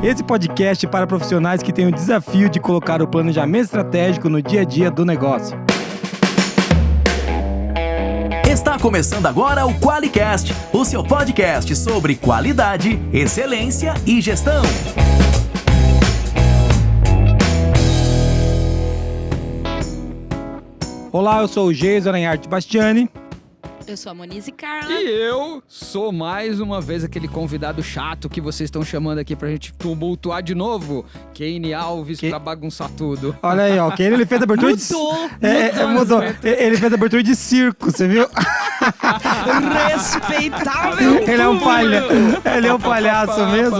Esse podcast é para profissionais que têm o desafio de colocar o planejamento estratégico no dia a dia do negócio. Está começando agora o QualiCast, o seu podcast sobre qualidade, excelência e gestão. Olá, eu sou o Geison Aranharte Bastiani. Eu sou a Monize Carla. E eu sou mais uma vez aquele convidado chato que vocês estão chamando aqui pra gente tumultuar de novo. Kane Alves pra bagunçar tudo. Olha aí, ó, o Kane ele fez a abertura mudou. Ele fez a abertura de circo, você viu? Respeitável. Ele é um palhaço mesmo.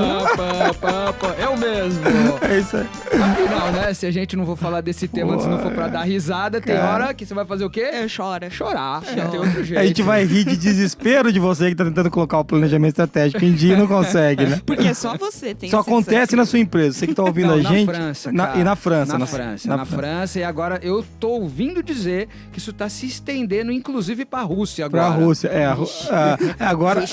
É o mesmo. É isso aí. Afinal, né, se a gente não for falar desse tema, se não for pra dar risada, tem hora que você vai fazer o quê? Chora. Chorar. Não tem outro jeito. A gente vai rir de desespero de você que tá tentando colocar o planejamento estratégico em dia e não consegue, né? Porque só você tem Só acontece na sua empresa. Você que tá ouvindo a gente. Na França, cara. E na França. Na França. E agora eu tô ouvindo dizer que isso tá se estendendo, inclusive pra Rússia agora. Pra Rússia, agora,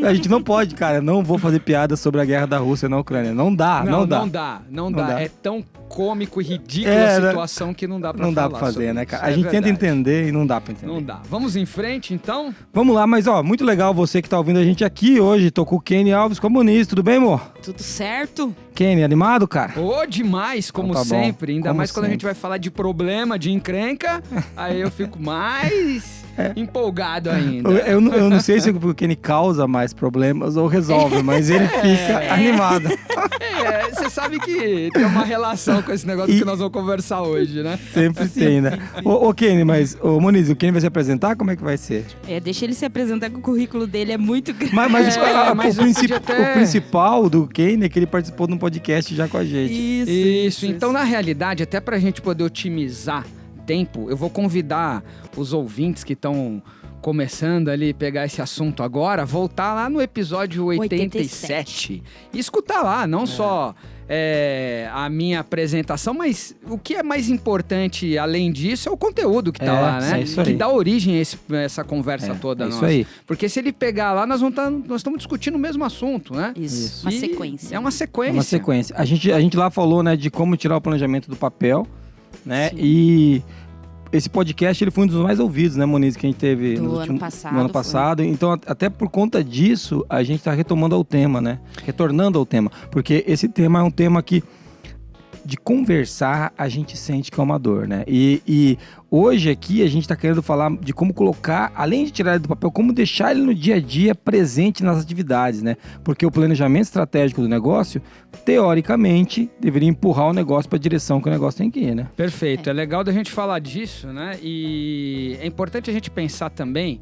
a gente não pode, cara, não vou fazer piada sobre a guerra da Rússia na Ucrânia. Não dá. Não dá. É tão cômico e ridícula a situação que não dá pra falar. Não dá pra fazer, né, cara? A gente verdade. tenta entender e não dá pra entender. Não dá. Vamos em frente, então? Vamos lá, mas ó, muito legal você que tá ouvindo a gente aqui hoje. Tô com o Kane Alves comunista, tudo bem, amor? Tudo certo? Kane, animado, cara? Demais, como então, tá sempre. Ainda como mais quando sempre. a gente vai falar de problema, de encrenca, aí eu fico mais empolgado ainda. Eu não sei se o Kane causa mais problemas ou resolve, mas ele fica animado. Você sabe que tem uma relação com esse negócio que nós vamos conversar hoje, né? Sempre tem, né? Ô, Kane, mas, Moniz, o Kane vai se apresentar? Como é que vai ser? Deixa ele se apresentar, que o currículo dele é muito grande. Mas o o principal do Kane é que ele participou de um podcast já com a gente. Isso. Então, na realidade, até pra gente poder otimizar tempo, eu vou convidar os ouvintes que estão começando ali, pegar esse assunto agora, voltar lá no episódio 87 e escutar lá, não só a minha apresentação, mas o que é mais importante, além disso, é o conteúdo que tá lá, né? Que dá origem a essa conversa toda nossa. Isso aí. Porque se ele pegar lá, nós estamos discutindo o mesmo assunto, né? Isso. Uma sequência. É uma sequência. Uma sequência. A gente lá falou, né, de como tirar o planejamento do papel, né? Sim. E esse podcast ele foi um dos mais ouvidos, né, Moniz, que a gente teve no ano passado. Então, até por conta disso, a gente está retomando ao tema, né? Retornando ao tema. Porque esse tema é um tema que, de conversar, a gente sente que é uma dor, né? E hoje aqui a gente está querendo falar de como colocar, além de tirar ele do papel, como deixar ele no dia a dia presente nas atividades, né? Porque o planejamento estratégico do negócio, teoricamente, deveria empurrar o negócio para a direção que o negócio tem que ir, né? Perfeito. É legal da gente falar disso, né? E é importante a gente pensar também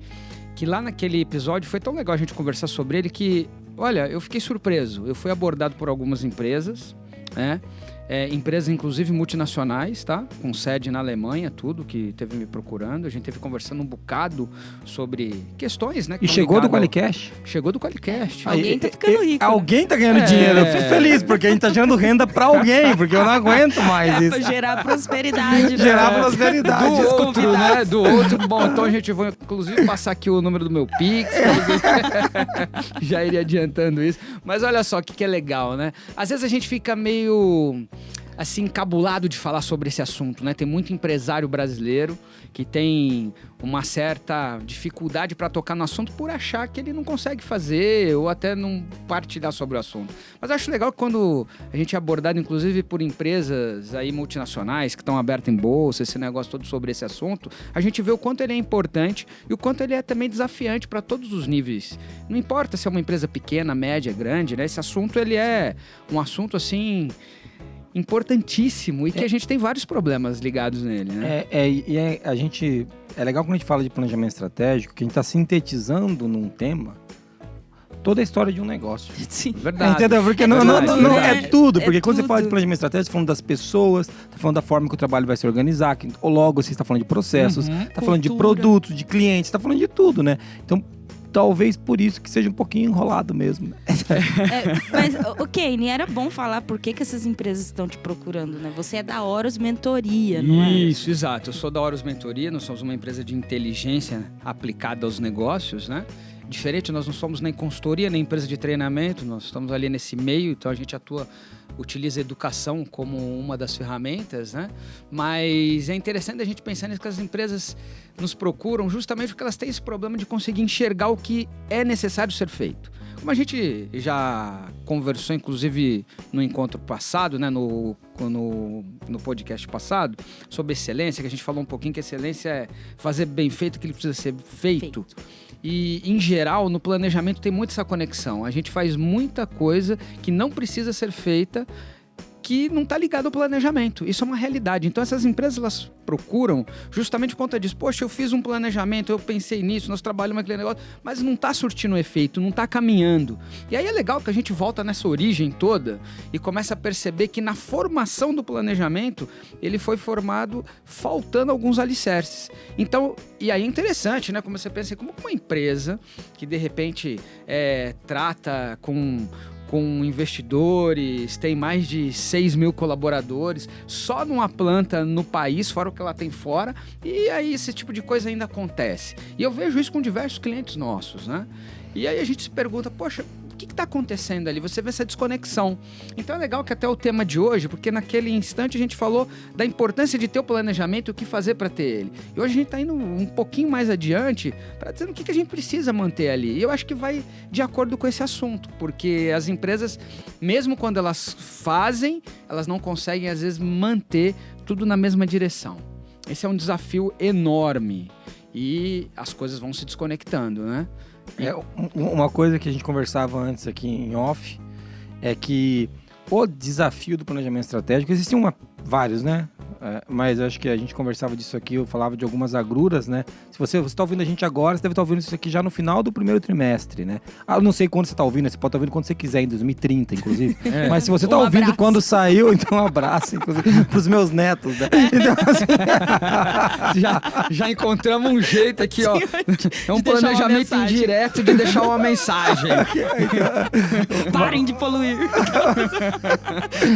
que lá naquele episódio foi tão legal a gente conversar sobre ele que, olha, eu fiquei surpreso. Eu fui abordado por algumas empresas, né? Empresas, inclusive, multinacionais, tá? Com sede na Alemanha, tudo, que teve me procurando. A gente teve conversando um bocado sobre questões, né? E chegou do QualiCast? Chegou do QualiCast. Alguém tá ficando rico. Alguém tá ganhando dinheiro. Eu fico feliz, porque a gente tá gerando renda pra alguém, porque eu não aguento mais isso. Pra gerar prosperidade. Prosperidade. Do outro. Bom, então a gente vai, inclusive, passar aqui o número do meu Pix. Já iria adiantando isso. Mas olha só o que é legal, né? Às vezes a gente fica meio assim, encabulado de falar sobre esse assunto, né? Tem muito empresário brasileiro que tem uma certa dificuldade para tocar no assunto por achar que ele não consegue fazer ou até não partilhar sobre o assunto. Mas eu acho legal que quando a gente é abordado, inclusive por empresas aí multinacionais que estão abertas em bolsa, esse negócio todo sobre esse assunto, a gente vê o quanto ele é importante e o quanto ele é também desafiante para todos os níveis. Não importa se é uma empresa pequena, média, grande, né? Esse assunto, ele é um assunto, assim, importantíssimo e que a gente tem vários problemas ligados nele, né? É legal quando a gente fala de planejamento estratégico, que a gente está sintetizando num tema toda a história de um negócio. Sim. Verdade. Entendeu? Porque não é tudo. Porque quando você fala de planejamento estratégico, você está falando das pessoas, está falando da forma que o trabalho vai se organizar, ou logo você está falando de processos, está falando de produtos, de clientes, está falando de tudo, né? Então, talvez por isso que seja um pouquinho enrolado mesmo. Mas, Kane, era bom falar por que essas empresas estão te procurando, né? Você é da Horus Mentoria, não é? Isso, exato. Eu sou da Horus Mentoria, nós somos uma empresa de inteligência aplicada aos negócios, né? diferente, nós não somos nem consultoria, nem empresa de treinamento, nós estamos ali nesse meio, então a gente utiliza a educação como uma das ferramentas, né? Mas é interessante a gente pensar nisso, que as empresas nos procuram justamente porque elas têm esse problema de conseguir enxergar o que é necessário ser feito. Como a gente já conversou, inclusive, no encontro passado, né, no podcast passado, sobre excelência, que a gente falou um pouquinho que excelência é fazer bem feito aquilo que precisa ser feito. E, em geral, no planejamento tem muito essa conexão. A gente faz muita coisa que não precisa ser feita, que não está ligado ao planejamento. Isso é uma realidade. Então, essas empresas, elas procuram justamente por conta disso. Poxa, eu fiz um planejamento, eu pensei nisso, nós trabalhamos aquele negócio, mas não está surtindo efeito, não está caminhando. E aí é legal que a gente volta nessa origem toda e começa a perceber que na formação do planejamento, ele foi formado faltando alguns alicerces. Então, e aí é interessante, né? Como você pensa, como uma empresa que, de repente, trata com investidores, tem mais de 6 mil colaboradores, só numa planta no país, fora o que ela tem fora, e aí esse tipo de coisa ainda acontece. E eu vejo isso com diversos clientes nossos, né? E aí a gente se pergunta, poxa, o que está acontecendo ali? Você vê essa desconexão. Então é legal que até o tema de hoje, porque naquele instante a gente falou da importância de ter o planejamento e o que fazer para ter ele. E hoje a gente está indo um pouquinho mais adiante para dizer o que a gente precisa manter ali. E eu acho que vai de acordo com esse assunto, porque as empresas, mesmo quando elas fazem, elas não conseguem às vezes manter tudo na mesma direção. Esse é um desafio enorme e as coisas vão se desconectando, né? Uma coisa que a gente conversava antes aqui em off é que o desafio do planejamento estratégico, existiam vários, né? Mas eu acho que a gente conversava disso aqui, eu falava de algumas agruras, né? Se você está ouvindo a gente agora, você deve estar ouvindo isso aqui já no final do primeiro trimestre, né? Eu não sei quando você está ouvindo, você pode estar ouvindo quando você quiser, em 2030, inclusive. Mas se você está ouvindo quando saiu, então um abraço, inclusive, para os meus netos, né? Então, assim... já encontramos um jeito aqui, ó. É um planejamento indireto de deixar uma mensagem. Parem de poluir.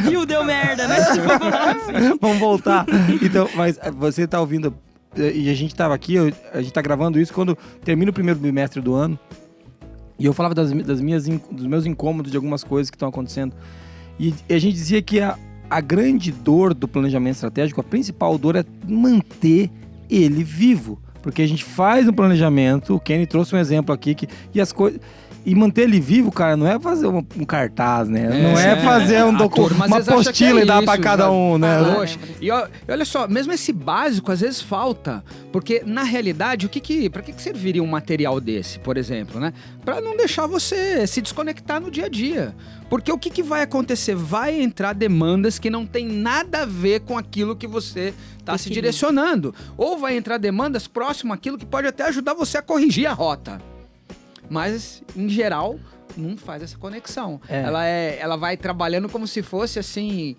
Viu? Deu merda, né? Vamos voltar. Então, mas você está ouvindo, e a gente estava aqui, a gente está gravando isso quando termina o primeiro bimestre do ano, e eu falava dos meus incômodos de algumas coisas que estão acontecendo, e a gente dizia que a grande dor do planejamento estratégico, a principal dor é manter ele vivo, porque a gente faz um planejamento, o Kenny trouxe um exemplo aqui, e as coisas... E manter ele vivo, cara, não é fazer um cartaz, né? Não é fazer uma apostila e dar pra cada um, né? Poxa. E olha só, mesmo esse básico às vezes falta. Porque, na realidade, pra que serviria um material desse, por exemplo, né? Pra não deixar você se desconectar no dia a dia. Porque o que vai acontecer? Vai entrar demandas que não tem nada a ver com aquilo que você está se direcionando. Ou vai entrar demandas próximo àquilo que pode até ajudar você a corrigir a rota. Mas, em geral, não faz essa conexão. Ela vai trabalhando como se fosse, assim,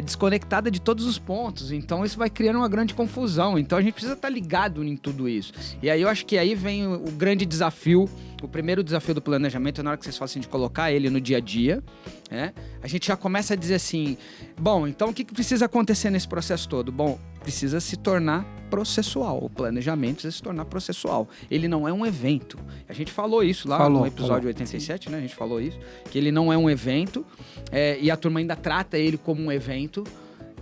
desconectada de todos os pontos. Então, isso vai criando uma grande confusão. Então, a gente precisa estar ligado em tudo isso. E aí, eu acho que aí vem o grande desafio. O primeiro desafio do planejamento é na hora que vocês falam assim, de colocar ele no dia a dia. A gente já começa a dizer assim, bom, então o que precisa acontecer nesse processo todo? Bom, precisa se tornar processual. O planejamento precisa se tornar processual. Ele não é um evento. A gente falou isso lá no episódio 87, né? A gente falou isso, que ele não é um evento, e a turma ainda trata ele como um evento.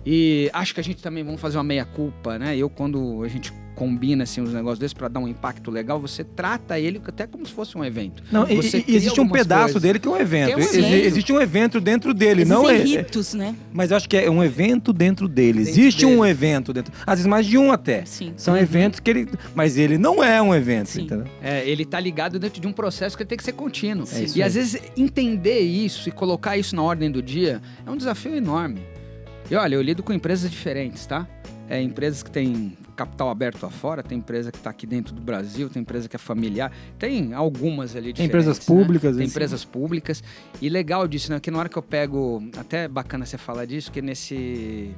E acho que a gente também vamos fazer uma meia-culpa, né? Quando a gente combina assim, uns negócios desses para dar um impacto legal, você trata ele até como se fosse um evento. Não, existe um pedaço dele que é um evento. Existe um evento dentro dele. Existem ritos, né? Mas eu acho que é um evento dentro dele. Existe um evento dentro. Às vezes mais de um até. Sim. São eventos que ele... Mas ele não é um evento, Sim. entendeu? Ele tá ligado dentro de um processo que tem que ser contínuo. E às vezes entender isso e colocar isso na ordem do dia é um desafio enorme. E olha, eu lido com empresas diferentes, tá? Empresas que têm capital aberto lá fora, tem empresa que está aqui dentro do Brasil, tem empresa que é familiar, tem algumas ali diferentes. Tem empresas públicas. Né? Tem empresas públicas. E legal disso, né? Que na hora que eu pego... Até bacana você falar disso, que nesse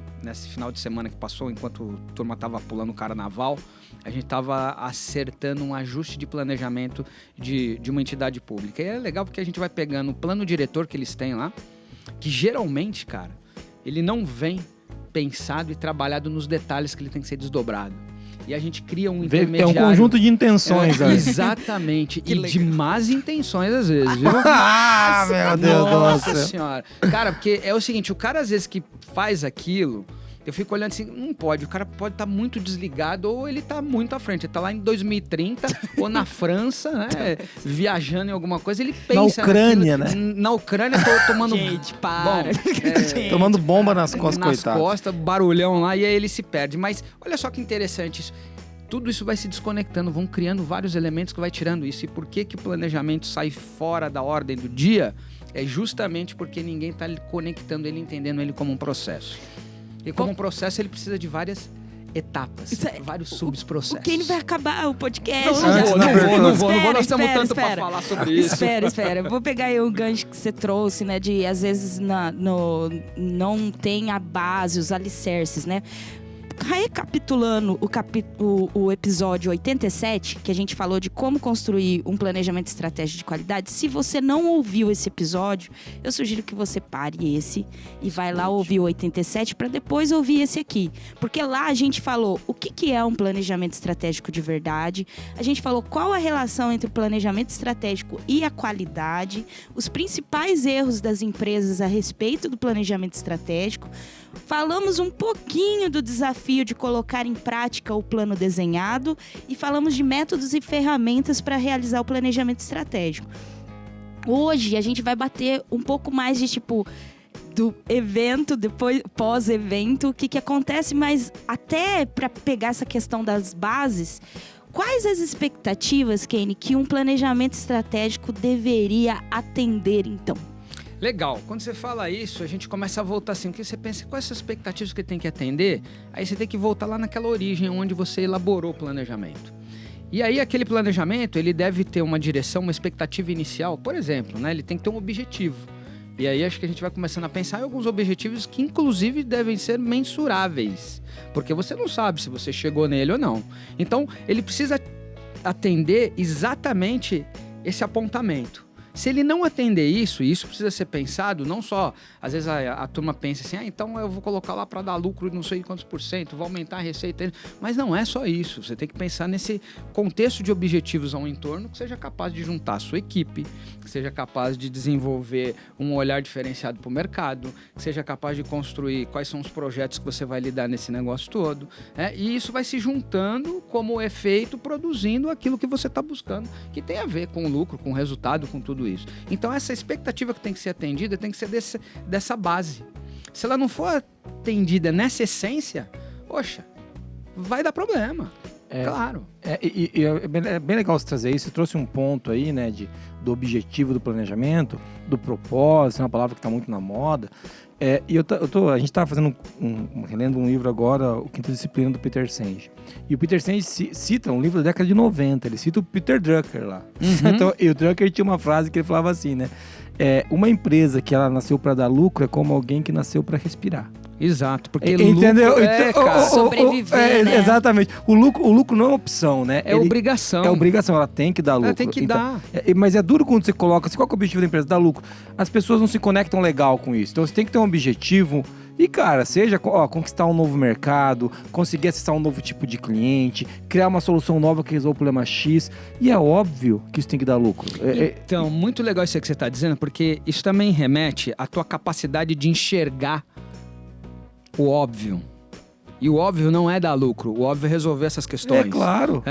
final de semana que passou, enquanto a turma estava pulando o carnaval, a gente estava acertando um ajuste de planejamento de uma entidade pública. E é legal porque a gente vai pegando o plano diretor que eles têm lá, que geralmente, cara, ele não vem pensado e trabalhado nos detalhes que ele tem que ser desdobrado. E a gente cria um intermediário. É um conjunto de intenções. Exatamente. E de más intenções, às vezes, viu? Meu Deus do céu. Nossa senhora. Cara, porque é o seguinte, o cara às vezes que faz aquilo, eu fico olhando assim, não pode, o cara pode estar muito desligado ou ele tá muito à frente. Ele tá lá em 2030 ou na França, né? Viajando em alguma coisa, ele pensa... Na Ucrânia, né? Na Ucrânia, tô tomando... Gente, para. Bom, tomando bomba nas costas, coitado. Nas costas, barulhão lá, e aí ele se perde. Mas olha só que interessante isso. Tudo isso vai se desconectando, vão criando vários elementos que vai tirando isso. E por que que o planejamento sai fora da ordem do dia? É justamente porque ninguém está conectando ele, entendendo ele como um processo. E como um processo, ele precisa de várias etapas, vários subprocessos. O Kenny vai acabar o podcast. Não vou. Nós estamos tanto para falar sobre isso. Espera. Vou pegar aí o gancho que você trouxe, né? De, às vezes, não tem a base, os alicerces, né? Recapitulando o episódio 87, que a gente falou de como construir um planejamento estratégico de qualidade, se você não ouviu esse episódio, eu sugiro que você pare esse e vai lá ouvir o 87 para depois ouvir esse aqui. Porque lá a gente falou o que é um planejamento estratégico de verdade, a gente falou qual a relação entre o planejamento estratégico e a qualidade, os principais erros das empresas a respeito do planejamento estratégico. Falamos um pouquinho do desafio de colocar em prática o plano desenhado e falamos de métodos e ferramentas para realizar o planejamento estratégico. Hoje a gente vai bater um pouco mais de do evento, depois pós-evento, o que acontece, mas até para pegar essa questão das bases, quais as expectativas, Kenny, que um planejamento estratégico deveria atender então? Legal. Quando você fala isso, a gente começa a voltar assim, porque você pensa, quais são as expectativas que tem que atender? Aí você tem que voltar lá naquela origem onde você elaborou o planejamento. E aí aquele planejamento, ele deve ter uma direção, uma expectativa inicial. Por exemplo, né? Ele tem que ter um objetivo. E aí acho que a gente vai começando a pensar em alguns objetivos que inclusive devem ser mensuráveis. Porque você não sabe se você chegou nele ou não. Então, ele precisa atender exatamente esse apontamento. Se ele não atender isso, e isso precisa ser pensado, não só, às vezes a turma pensa assim, então eu vou colocar lá para dar lucro não sei quantos %, vou aumentar a receita, mas não é só isso, você tem que pensar nesse contexto de objetivos ao entorno que seja capaz de juntar a sua equipe, que seja capaz de desenvolver um olhar diferenciado para o mercado, que seja capaz de construir quais são os projetos que você vai lidar nesse negócio todo, e isso vai se juntando como efeito, produzindo aquilo que você está buscando, que tem a ver com o lucro, com o resultado, com tudo isso. Então essa expectativa que tem que ser atendida tem que ser dessa base. Se ela não for atendida nessa essência, poxa, vai dar problema. Claro. É bem legal você trazer isso. Você trouxe um ponto aí, né, do objetivo do planejamento, do propósito, é uma palavra que está muito na moda. A gente está fazendo relendo um livro agora, o Quinta Disciplina, do Peter Senge. E o Peter Senge cita um livro da década de 90, ele cita o Peter Drucker lá. Uhum. Então, e o Drucker tinha uma frase que ele falava assim, né? Uma empresa que ela nasceu para dar lucro é como alguém que nasceu para respirar. Exato, porque entendeu? Lucro cara. Sobreviver, né? Exatamente. O lucro não é opção, né? Obrigação. É obrigação, ela tem que dar lucro. Ela tem que dar. Mas é duro quando você coloca, qual que é o objetivo da empresa? Dar lucro. As pessoas não se conectam legal com isso. Então você tem que ter um objetivo. E, cara, seja conquistar um novo mercado, conseguir acessar um novo tipo de cliente, criar uma solução nova que resolva o problema X. E é óbvio que isso tem que dar lucro. Então, muito legal isso que você está dizendo, porque isso também remete à tua capacidade de enxergar o óbvio. E o óbvio não é dar lucro, o óbvio é resolver essas questões. É claro.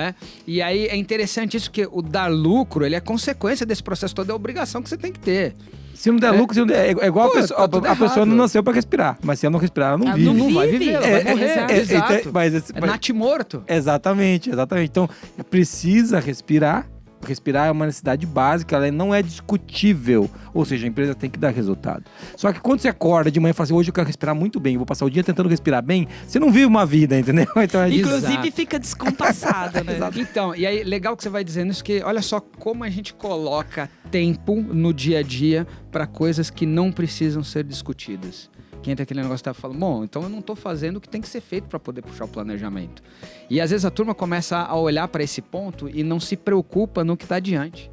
E aí é interessante isso, que o dar lucro, ele é consequência desse processo todo, é a obrigação que você tem que ter. Se não der lucro, é igual a pessoa não nasceu para respirar. Mas se ela não respirar, ela não vive. Não vai viver, ela vai morrer. Exato. É natimorto. Exatamente. Então, precisa respirar. Respirar é uma necessidade básica, ela não é discutível. Ou seja, a empresa tem que dar resultado. Só que quando você acorda de manhã e fala assim, hoje eu quero respirar muito bem, vou passar o dia tentando respirar bem, você não vive uma vida, entendeu? Então, inclusive fica descompassado, né? Então, e aí, legal que você vai dizendo isso, que olha só como a gente coloca tempo no dia a dia para coisas que não precisam ser discutidas. Que entra aquele negócio que tá falando, bom, então eu não estou fazendo o que tem que ser feito para poder puxar o planejamento. E às vezes a turma começa a olhar para esse ponto e não se preocupa no que está adiante.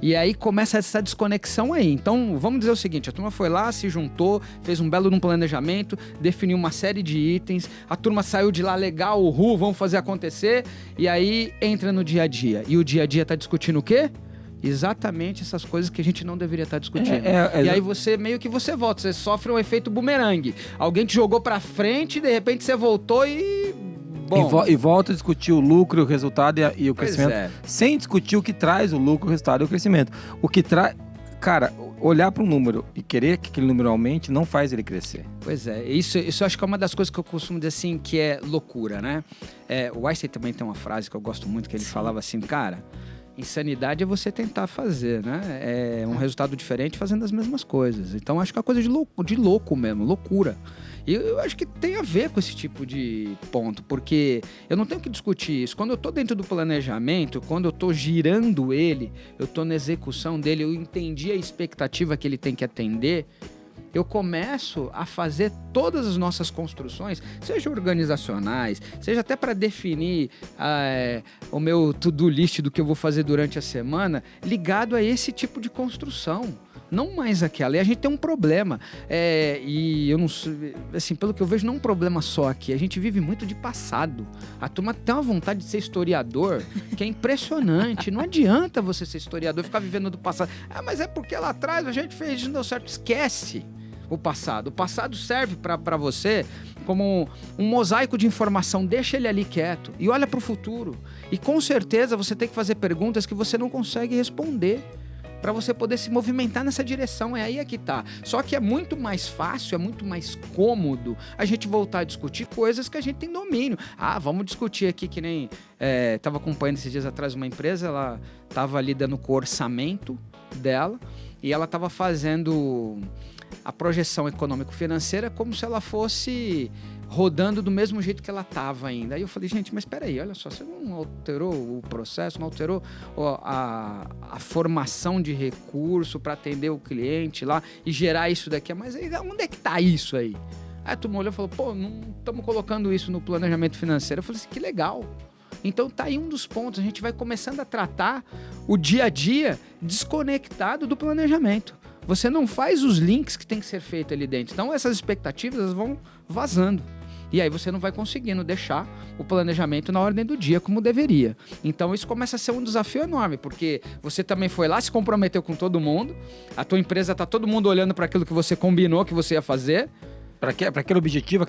E aí começa essa desconexão aí. Então, vamos dizer o seguinte, a turma foi lá, se juntou, fez um belo planejamento, definiu uma série de itens, a turma saiu de lá legal, vamos fazer acontecer, e aí entra no dia a dia. E o dia a dia tá discutindo o quê? Exatamente essas coisas que a gente não deveria estar discutindo. E aí você meio que você volta, você sofre um efeito bumerangue. Alguém te jogou pra frente, de repente você voltou e... E volta a discutir o lucro, o resultado e o crescimento, sem discutir o que traz o lucro, o resultado e o crescimento. O que traz... Cara, olhar para um número e querer que aquele número aumente não faz ele crescer. Pois é, isso eu acho que é uma das coisas que eu costumo dizer assim, que é loucura, né? O Einstein também tem uma frase que eu gosto muito, que ele falava assim, cara... Insanidade é você tentar fazer, né? É um resultado diferente fazendo as mesmas coisas. Então, acho que é uma coisa de louco mesmo, loucura. E eu acho que tem a ver com esse tipo de ponto, porque eu não tenho que discutir isso. Quando eu tô dentro do planejamento, quando eu tô girando ele, eu tô na execução dele, eu entendi a expectativa que ele tem que atender, eu começo a fazer todas as nossas construções, seja organizacionais, seja até para definir o meu to-do list do que eu vou fazer durante a semana, ligado a esse tipo de construção. Não mais aquela. E a gente tem um problema. E eu não sei, assim, pelo que eu vejo, não é um problema só aqui. A gente vive muito de passado. A turma tem uma vontade de ser historiador que é impressionante. Não adianta você ser historiador e ficar vivendo do passado. Mas é porque lá atrás a gente fez isso, não deu certo. Esquece o passado. O passado serve para você como um mosaico de informação. Deixa ele ali quieto e olha para o futuro. E com certeza você tem que fazer perguntas que você não consegue responder, para você poder se movimentar nessa direção. É aí que tá. Só que é muito mais fácil, é muito mais cômodo a gente voltar a discutir coisas que a gente tem domínio. Vamos discutir aqui que nem... Tava acompanhando esses dias atrás uma empresa, ela tava lidando com o orçamento dela e ela tava fazendo a projeção econômico-financeira como se ela fosse rodando do mesmo jeito que ela estava ainda. Aí eu falei, gente, mas espera aí, olha só, você não alterou o processo, não alterou a formação de recurso para atender o cliente lá e gerar isso daqui. Mas aí, onde é que está isso aí? Aí a turma olhou e falou, pô, não estamos colocando isso no planejamento financeiro. Eu falei assim, que legal. Então tá aí um dos pontos, a gente vai começando a tratar o dia a dia desconectado do planejamento. Você não faz os links que tem que ser feito ali dentro. Então essas expectativas elas vão vazando. E aí você não vai conseguindo deixar o planejamento na ordem do dia como deveria. Então isso começa a ser um desafio enorme, porque você também foi lá, se comprometeu com todo mundo, a tua empresa tá todo mundo olhando para aquilo que você combinou que você ia fazer. Para aquele objetivo,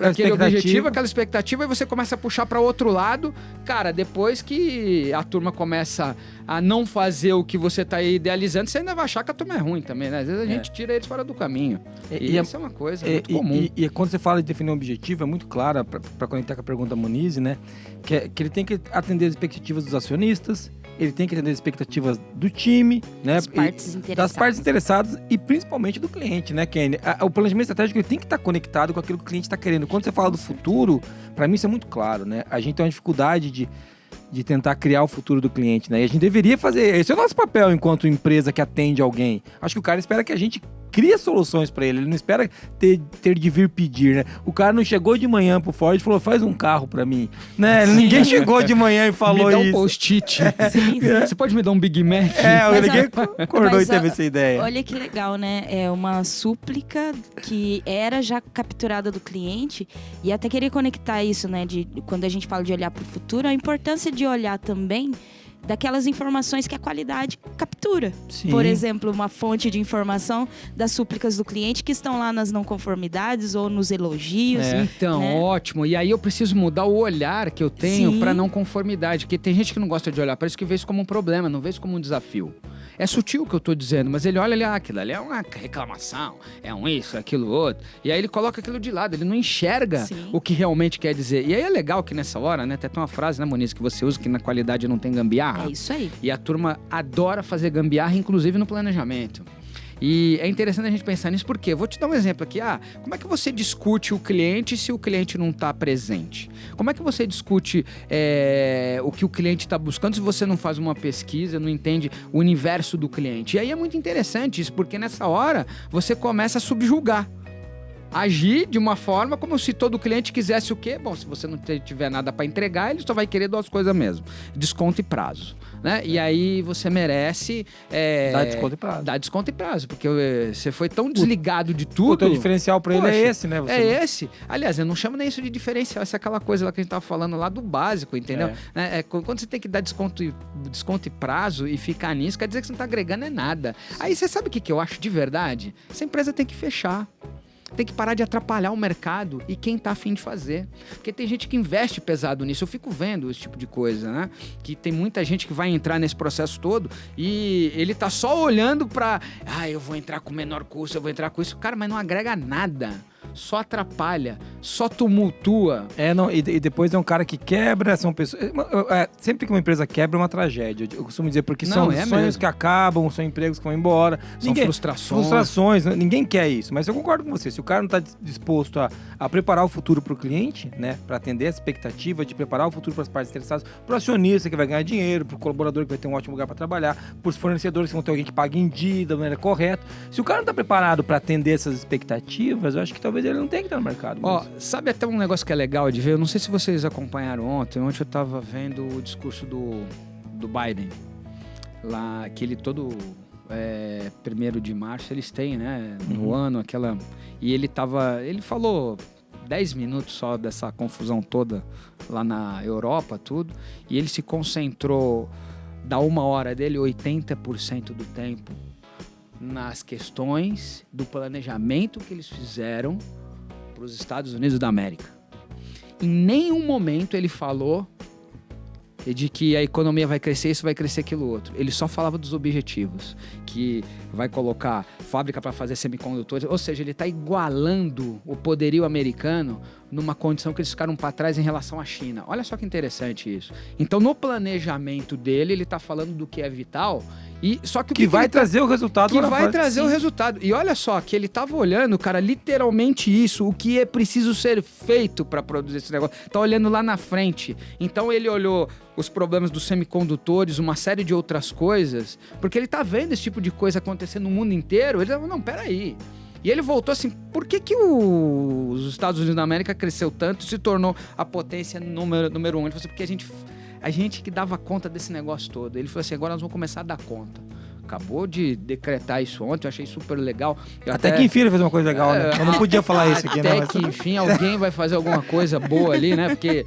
aquela expectativa, e você começa a puxar para outro lado. Cara, depois que a turma começa a não fazer o que você tá idealizando, você ainda vai achar que a turma é ruim também, né? Às vezes a gente tira eles fora do caminho. E isso é uma coisa muito comum. E quando você fala de definir um objetivo, é muito claro, para conectar com a pergunta da Moniz, né? Que ele tem que atender as expectativas dos acionistas, ele tem que atender as expectativas do time, né? Das partes interessadas e principalmente do cliente, né, Kenny? O planejamento estratégico ele tem que estar conectado com aquilo que o cliente está querendo. Quando você fala do futuro, para mim isso é muito claro, né? A gente tem uma dificuldade de tentar criar o futuro do cliente, né? E a gente deveria fazer... Esse é o nosso papel enquanto empresa que atende alguém. Acho que o cara espera que a gente cria soluções para ele não espera ter de vir pedir, né? O cara não chegou de manhã pro Ford e falou, faz um carro para mim, né? Ninguém chegou de manhã e falou isso. Me dá um post-it. Você pode me dar um Big Mac? Ninguém acordou e teve essa ideia. Olha que legal, né? É uma súplica que era já capturada do cliente e até queria conectar isso, né? Quando a gente fala de olhar para o futuro, a importância de olhar também daquelas informações que a qualidade captura. Sim. Por exemplo, uma fonte de informação das súplicas do cliente que estão lá nas não conformidades ou nos elogios. Então, né? Ótimo. E aí eu preciso mudar o olhar que eu tenho para não conformidade. Porque tem gente que não gosta de olhar para isso, que vê isso como um problema, não vê isso como um desafio. É sutil o que eu tô dizendo, mas ele olha ali, aquilo ali é uma reclamação, é um isso, aquilo outro. E aí ele coloca aquilo de lado, ele não enxerga o que realmente quer dizer. E aí é legal que nessa hora, né, até tem uma frase, né, Moniz, que você usa, que na qualidade não tem gambiarra. É isso aí. E a turma adora fazer gambiarra, inclusive no planejamento. E é interessante a gente pensar nisso, porque vou te dar um exemplo aqui. Como é que você discute o cliente se o cliente não está presente? Como é que você discute o que o cliente está buscando se você não faz uma pesquisa, não entende o universo do cliente? E aí é muito interessante isso, porque nessa hora você começa a subjugar. agir de uma forma como se todo cliente quisesse o quê? Bom, se você não tiver nada para entregar, ele só vai querer 2 coisas mesmo: desconto e prazo. Né? E aí você merece... Dá desconto e prazo. Dá desconto e prazo, porque você foi tão desligado de tudo... O teu diferencial pra ele é esse, né? Esse. Aliás, eu não chamo nem isso de diferencial, essa é aquela coisa lá que a gente tava falando lá do básico, entendeu? Quando você tem que dar desconto e prazo e ficar nisso, quer dizer que você não tá agregando nada. Aí você sabe o que eu acho de verdade? Essa empresa tem que fechar. Tem que parar de atrapalhar o mercado e quem tá afim de fazer. Porque tem gente que investe pesado nisso. Eu fico vendo esse tipo de coisa, né? Que tem muita gente que vai entrar nesse processo todo e ele tá só olhando pra... eu vou entrar com menor custo, eu vou entrar com isso. Cara, mas não agrega nada. Só atrapalha, só tumultua. E depois é um cara que quebra, são pessoas... sempre que uma empresa quebra é uma tragédia. Eu costumo dizer, porque são sonhos que acabam, são empregos que vão embora. São frustrações. Frustrações, ninguém quer isso. Mas eu concordo com você, se o cara não está disposto a preparar o futuro para o cliente, né, para atender essa expectativa de preparar o futuro para as partes interessadas, para o acionista que vai ganhar dinheiro, para o colaborador que vai ter um ótimo lugar para trabalhar, para os fornecedores que vão ter alguém que pague em dia, da maneira correta. Se o cara não está preparado para atender essas expectativas, eu acho que talvez ele não tenha que estar no mercado. Sabe até um negócio que é legal de ver? Eu não sei se vocês acompanharam ontem eu estava vendo o discurso do Biden. Lá, aquele todo 1º de março eles têm, né? No ano, aquela... E ele falou 10 minutos só dessa confusão toda lá na Europa, tudo. E ele se concentrou, da 1 hora dele, 80% do tempo nas questões do planejamento que eles fizeram para os Estados Unidos da América. Em nenhum momento ele falou de que a economia vai crescer, isso vai crescer, aquilo outro. Ele só falava dos objetivos, que vai colocar fábrica para fazer semicondutores, ou seja, ele está igualando o poderio americano numa condição que eles ficaram para trás em relação à China. Olha só que interessante isso. Então, no planejamento dele, ele está falando do que é vital, e só que vai trazer o resultado. Que vai trazer o resultado. E olha só, que ele estava olhando, cara, literalmente isso, o que é preciso ser feito para produzir esse negócio. Tá olhando lá na frente. Então, ele olhou os problemas dos semicondutores, uma série de outras coisas, porque ele tá vendo esse tipo de coisa acontecendo no mundo inteiro. Ele falou, não, peraí. E ele voltou assim, por que os Estados Unidos da América cresceu tanto e se tornou a potência número 1? Ele falou assim, porque a gente que dava conta desse negócio todo. Ele falou assim, agora nós vamos começar a dar conta. Acabou de decretar isso ontem, eu achei super legal. Até que enfim ele fez uma coisa legal, né? Eu não podia falar isso aqui, né? Até que enfim alguém vai fazer alguma coisa boa ali, né? Porque...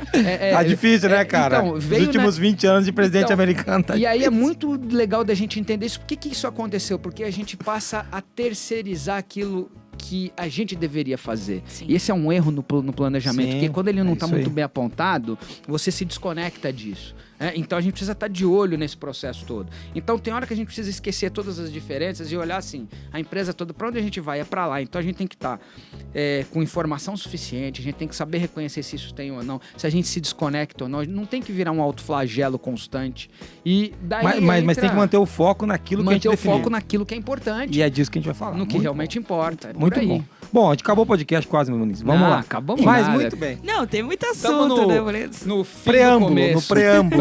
tá difícil, né, cara? Então, os últimos 20 anos de presidente americano tá E difícil. aí é muito legal da gente entender isso. Por que isso aconteceu? Porque a gente passa a terceirizar aquilo que a gente deveria fazer. Sim. E esse é um erro no planejamento, porque quando ele não está muito bem apontado, você se desconecta disso. Então a gente precisa estar de olho nesse processo todo. Então tem hora que a gente precisa esquecer todas as diferenças e olhar assim, a empresa toda, para onde a gente vai? É para lá. Então a gente tem que estar com informação suficiente, a gente tem que saber reconhecer se isso tem ou não, se a gente se desconecta ou não. Não tem que virar um autoflagelo constante. E daí mas tem que manter o foco naquilo que a gente definiu. Manter o foco naquilo que é importante. E é disso que a gente vai falar. No que realmente importa. Muito bom. Bom, a gente acabou o podcast quase, meu Muniz. Vamos lá. Acabamos Mas muito bem. Não, tem muito assunto, né, Muniz? No preâmbulo.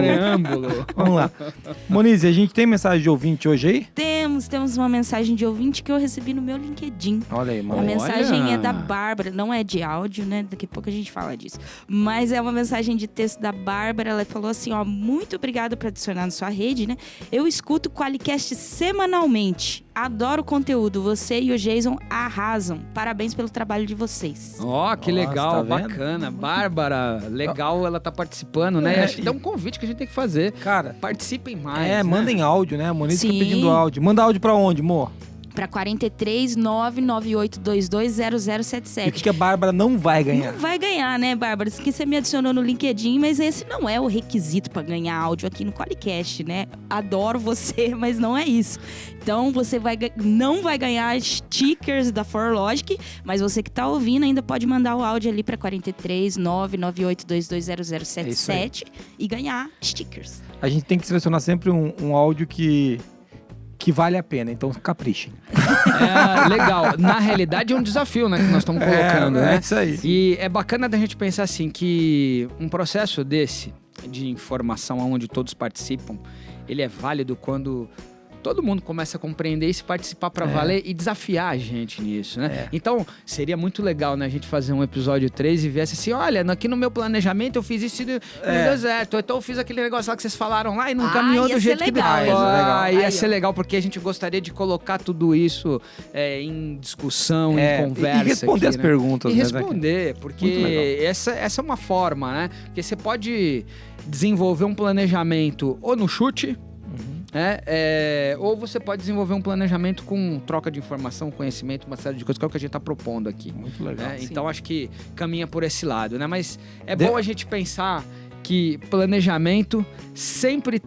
preâmbulo. Vamos lá. Muniz, a gente tem mensagem de ouvinte hoje aí? Temos uma mensagem de ouvinte que eu recebi no meu LinkedIn. Olha aí, mano. A mensagem é da Bárbara, não é de áudio, né? Daqui a pouco a gente fala disso. Mas é uma mensagem de texto da Bárbara. Ela falou assim, muito obrigada por adicionar na sua rede, né? Eu escuto o Qualicast semanalmente. Adoro o conteúdo. Você e o Jason arrasam. Parabéns pelo trabalho de vocês. Que legal, tá bacana. Bárbara, legal ela tá participando, né? Acho que dá um convite que a gente tem que fazer. Cara, participem mais. Mandem áudio, né? A Moniz fica pedindo áudio. Manda áudio pra onde, amor? Para 43 99822 0077. E o que a Bárbara não vai ganhar? Não vai ganhar, né, Bárbara? Isso que você me adicionou no LinkedIn, mas esse não é o requisito para ganhar áudio aqui no Qualicast, né? Adoro você, mas não é isso. Então, você não vai ganhar stickers da ForLogic, mas você que tá ouvindo ainda pode mandar o áudio ali para 43 99822 0077 e ganhar stickers. A gente tem que selecionar sempre um áudio que vale a pena, então caprichem. Legal. Na realidade é um desafio, né, que nós estamos colocando, né? É isso aí. E é bacana da gente pensar assim, que um processo desse, de informação onde todos participam, ele é válido quando todo mundo comece a compreender e se participar para valer e desafiar a gente nisso, né? Então, seria muito legal, né, a gente fazer um episódio 3 e ver assim, olha, aqui no meu planejamento eu fiz isso e não deu certo. Então eu fiz aquele negócio lá que vocês falaram lá e não caminhou do jeito que deu. Ia ser legal, porque a gente gostaria de colocar tudo isso em discussão, em conversa. E responder aqui, as perguntas. E responder, porque essa é uma forma, né? Porque você pode desenvolver um planejamento ou no chute, ou você pode desenvolver um planejamento com troca de informação, conhecimento, uma série de coisas, que é o que a gente está propondo aqui. Muito legal. Então acho que caminha por esse lado, né? Mas bom a gente pensar que planejamento sempre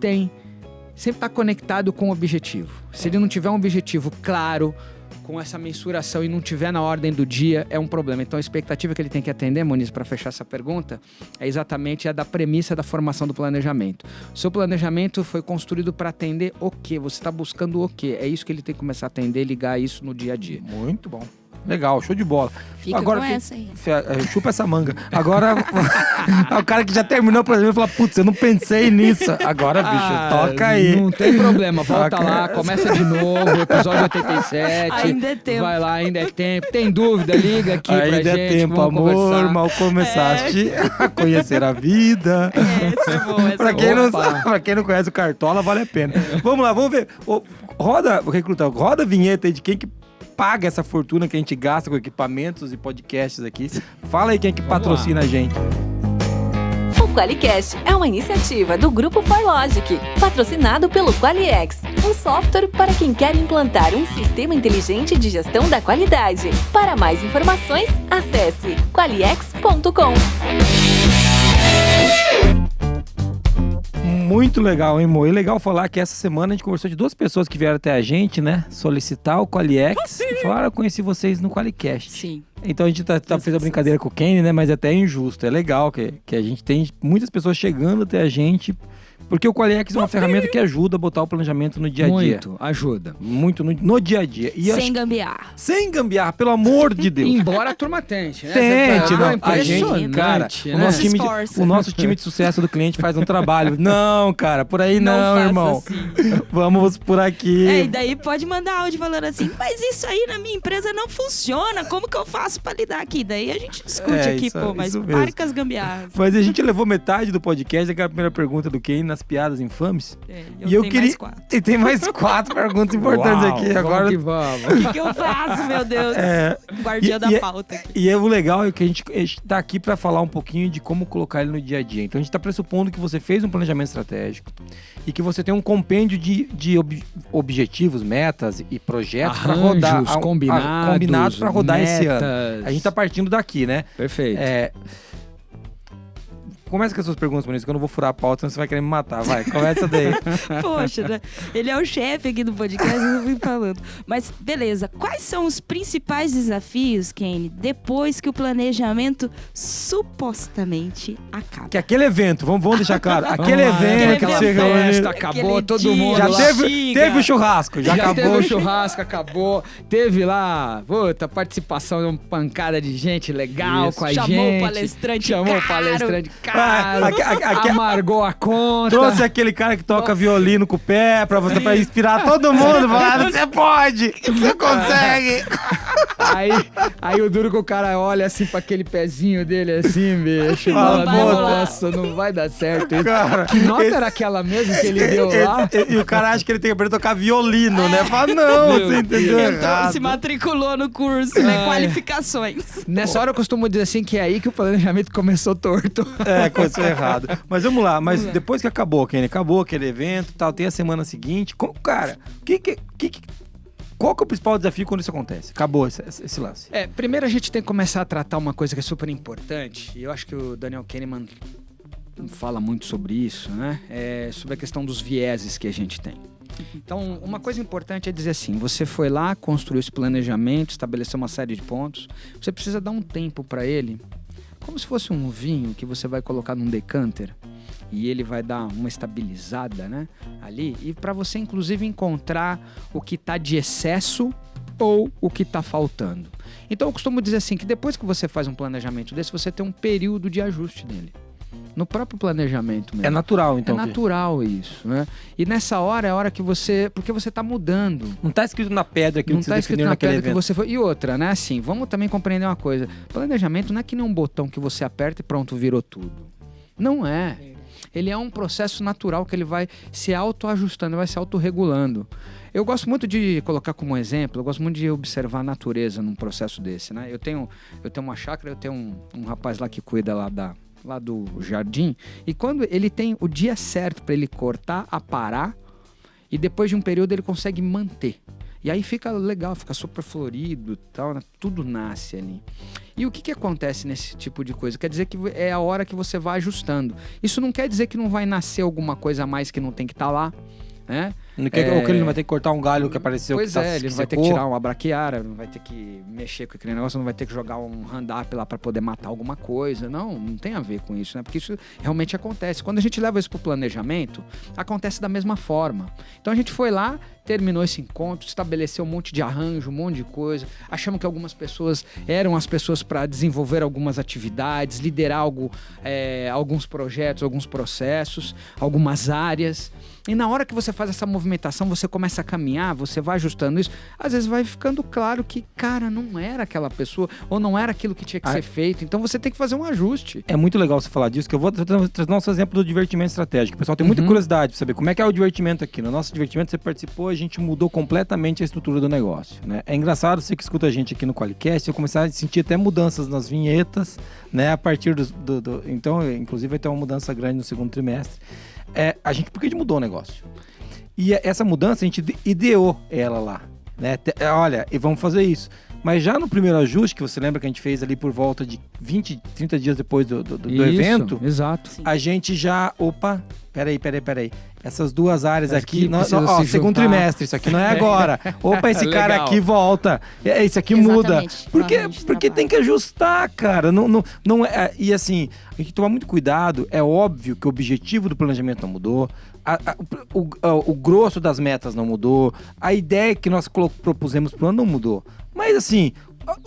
está conectado com o objetivo. Se ele não tiver um objetivo claro, com essa mensuração e não tiver na ordem do dia, é um problema. Então a expectativa que ele tem que atender, Moniz, para fechar essa pergunta, é exatamente a da premissa da formação do planejamento. O seu planejamento foi construído para atender o quê? Você está buscando o quê? É isso que ele tem que começar a atender e ligar isso no dia a dia. Muito bom. Legal, show de bola. Fica agora, com essa aí. Chupa essa manga. Agora, o cara que já terminou o planejamento fala, putz, eu não pensei nisso. Agora, bicho, toca aí. Não tem problema, volta lá, começa de novo, episódio 87. Ainda é tempo. Vai lá, ainda é tempo. Tem dúvida, liga aqui pra gente. Ainda é tempo, amor, conversar. mal começaste a conhecer a vida. Essa é boa, Pra quem não conhece o Cartola, vale a pena. Vamos lá, vamos ver. Roda a vinheta aí de quem que paga essa fortuna que a gente gasta com equipamentos e podcasts aqui. Fala aí quem é que patrocina a gente. O QualiCast é uma iniciativa do Grupo ForLogic, patrocinado pelo QualiX, um software para quem quer implantar um sistema inteligente de gestão da qualidade. Para mais informações, acesse qualix.com. Muito legal, hein, Mo? E legal falar que essa semana a gente conversou de 2 pessoas que vieram até a gente, né? Solicitar o QualiX e falaram, eu conheci vocês no QualiCast. Sim. Então a gente fez a brincadeira com o Kenny, né? Mas é até injusto. É legal que a gente tem muitas pessoas chegando até a gente, porque o QualiX é uma ferramenta que ajuda a botar o planejamento no dia a dia. Muito, ajuda. Muito no dia a dia. E sem gambiarra. Sem gambiarra, pelo amor de Deus. Embora a turma tente, né? Tente, não. A gente, cara, né? o nosso time de sucesso do cliente faz um trabalho. Não, cara, por aí não irmão. Assim. Vamos por aqui. E daí pode mandar áudio falando assim, mas isso aí na minha empresa não funciona, como que eu faço pra lidar aqui? Daí a gente discute aqui, mas pare com as gambiarras. Mas a gente levou metade do podcast, aquela primeira pergunta do Ken, nas piadas infames. E eu queria... mais 4. E tem mais 4 perguntas importantes aqui. Agora vamos. O que eu faço, meu Deus? Guardiã da pauta aqui. E o legal é que a gente tá aqui pra falar um pouquinho de como colocar ele no dia a dia. Então a gente tá pressupondo que você fez um planejamento estratégico e que você tem um compêndio de objetivos, metas e projetos para rodar. Combinados para rodar metas. Esse ano. A gente tá partindo daqui, né? Perfeito. Começa com as suas perguntas, Moniz, que eu não vou furar a pauta, senão você vai querer me matar. Vai, começa daí. Poxa, né? Ele é o chefe aqui do podcast, eu vim falando. Mas, beleza. Quais são os principais desafios, Kenny, depois que o planejamento supostamente acaba? Que aquele evento, vamos deixar claro, aquele evento que você festa, acabou, todo mundo já lá. Teve o churrasco, já acabou. Teve o churrasco, acabou. Teve lá, participação de uma pancada de gente legal com a gente. Chamou o palestrante caro. Amargou a conta. Trouxe aquele cara que toca violino com o pé pra inspirar todo mundo. Falar, você pode, você consegue. Aí o duro que o cara olha assim pra aquele pezinho dele assim, bicho. Nossa, não vai dar certo. Cara, que nota era aquela mesmo que ele deu lá? E o cara acha que ele tem que aprender a tocar violino, né? Fala, não, você entendeu errado. Se matriculou no curso, né? Qualificações. Nessa hora eu costumo dizer assim que é aí que o planejamento começou torto. Começou errado. Mas vamos lá, depois que acabou, Kenny, acabou aquele evento, tal, tem a semana seguinte, cara, qual que é o principal desafio quando isso acontece? Acabou esse lance. Primeiro a gente tem que começar a tratar uma coisa que é super importante, e eu acho que o Daniel Kahneman fala muito sobre isso, né? Sobre a questão dos vieses que a gente tem. Então, uma coisa importante é dizer assim, você foi lá, construiu esse planejamento, estabeleceu uma série de pontos, você precisa dar um tempo para ele, como se fosse um vinho que você vai colocar num decanter e ele vai dar uma estabilizada, né, ali, e para você inclusive encontrar o que está de excesso ou o que está faltando. Então eu costumo dizer assim que depois que você faz um planejamento desse, você tem um período de ajuste nele. no próprio planejamento mesmo. É natural, então. É natural isso, né? E nessa hora é a hora que você... Porque você tá mudando. Não tá escrito na pedra aquilo que você definiu naquele evento. Que você foi. E outra, né? Assim, vamos também compreender uma coisa. Planejamento não é que nem um botão que você aperta e pronto, virou tudo. Não é. Ele é um processo natural que ele vai se autoajustando, vai se autorregulando. Eu gosto muito de colocar como exemplo, eu gosto muito de observar a natureza num processo desse, né? Eu tenho uma chácara, eu tenho um rapaz lá que cuida lá do jardim, e quando ele tem o dia certo para ele cortar, aparar, e depois de um período ele consegue manter. E aí fica legal, fica super florido, tal, né? Tudo nasce ali. E o que acontece nesse tipo de coisa? Quer dizer que é a hora que você vai ajustando. Isso não quer dizer que não vai nascer alguma coisa a mais que não tem que estar lá, né? Ou que ele não vai ter que cortar um galho que apareceu. Pois que tá, ele não vai ter que tirar uma braquiária, não vai ter que mexer com aquele negócio, não vai ter que jogar um hand-up lá para poder matar alguma coisa. Não tem a ver com isso, né? Porque isso realmente acontece. Quando a gente leva isso pro planejamento, acontece da mesma forma. Então a gente foi lá, terminou esse encontro, estabeleceu um monte de arranjo, um monte de coisa. Achamos que algumas pessoas eram as pessoas para desenvolver algumas atividades, liderar alguns projetos, alguns processos, algumas áreas. E na hora que você faz essa movimentação, você começa a caminhar, você vai ajustando isso, às vezes vai ficando claro que, cara, não era aquela pessoa, ou não era aquilo que tinha que ser feito, então você tem que fazer um ajuste. É muito legal você falar disso, que eu vou trazer nosso exemplo do divertimento estratégico. O pessoal tem muita curiosidade para saber como é que é o divertimento aqui. No nosso divertimento você participou, a gente mudou completamente a estrutura do negócio, né? É engraçado, você que escuta a gente aqui no QualiCast, eu começar a sentir até mudanças nas vinhetas, né? A partir então, inclusive vai ter uma mudança grande no segundo trimestre. Porque a gente mudou o negócio. E essa mudança, a gente ideou ela lá, né? Olha, e vamos fazer isso. Mas já no primeiro ajuste, que você lembra que a gente fez ali por volta de 20, 30 dias depois do evento, exato. A gente já... Opa, peraí. Essas duas áreas aqui... segundo trimestre, isso aqui não é agora. Opa, esse cara aqui volta. Isso aqui muda. Porque tem que ajustar, cara. Não é, e assim, a gente toma muito cuidado. É óbvio que o objetivo do planejamento não mudou. O grosso das metas não mudou. A ideia que nós propusemos pro ano não mudou. Mas assim,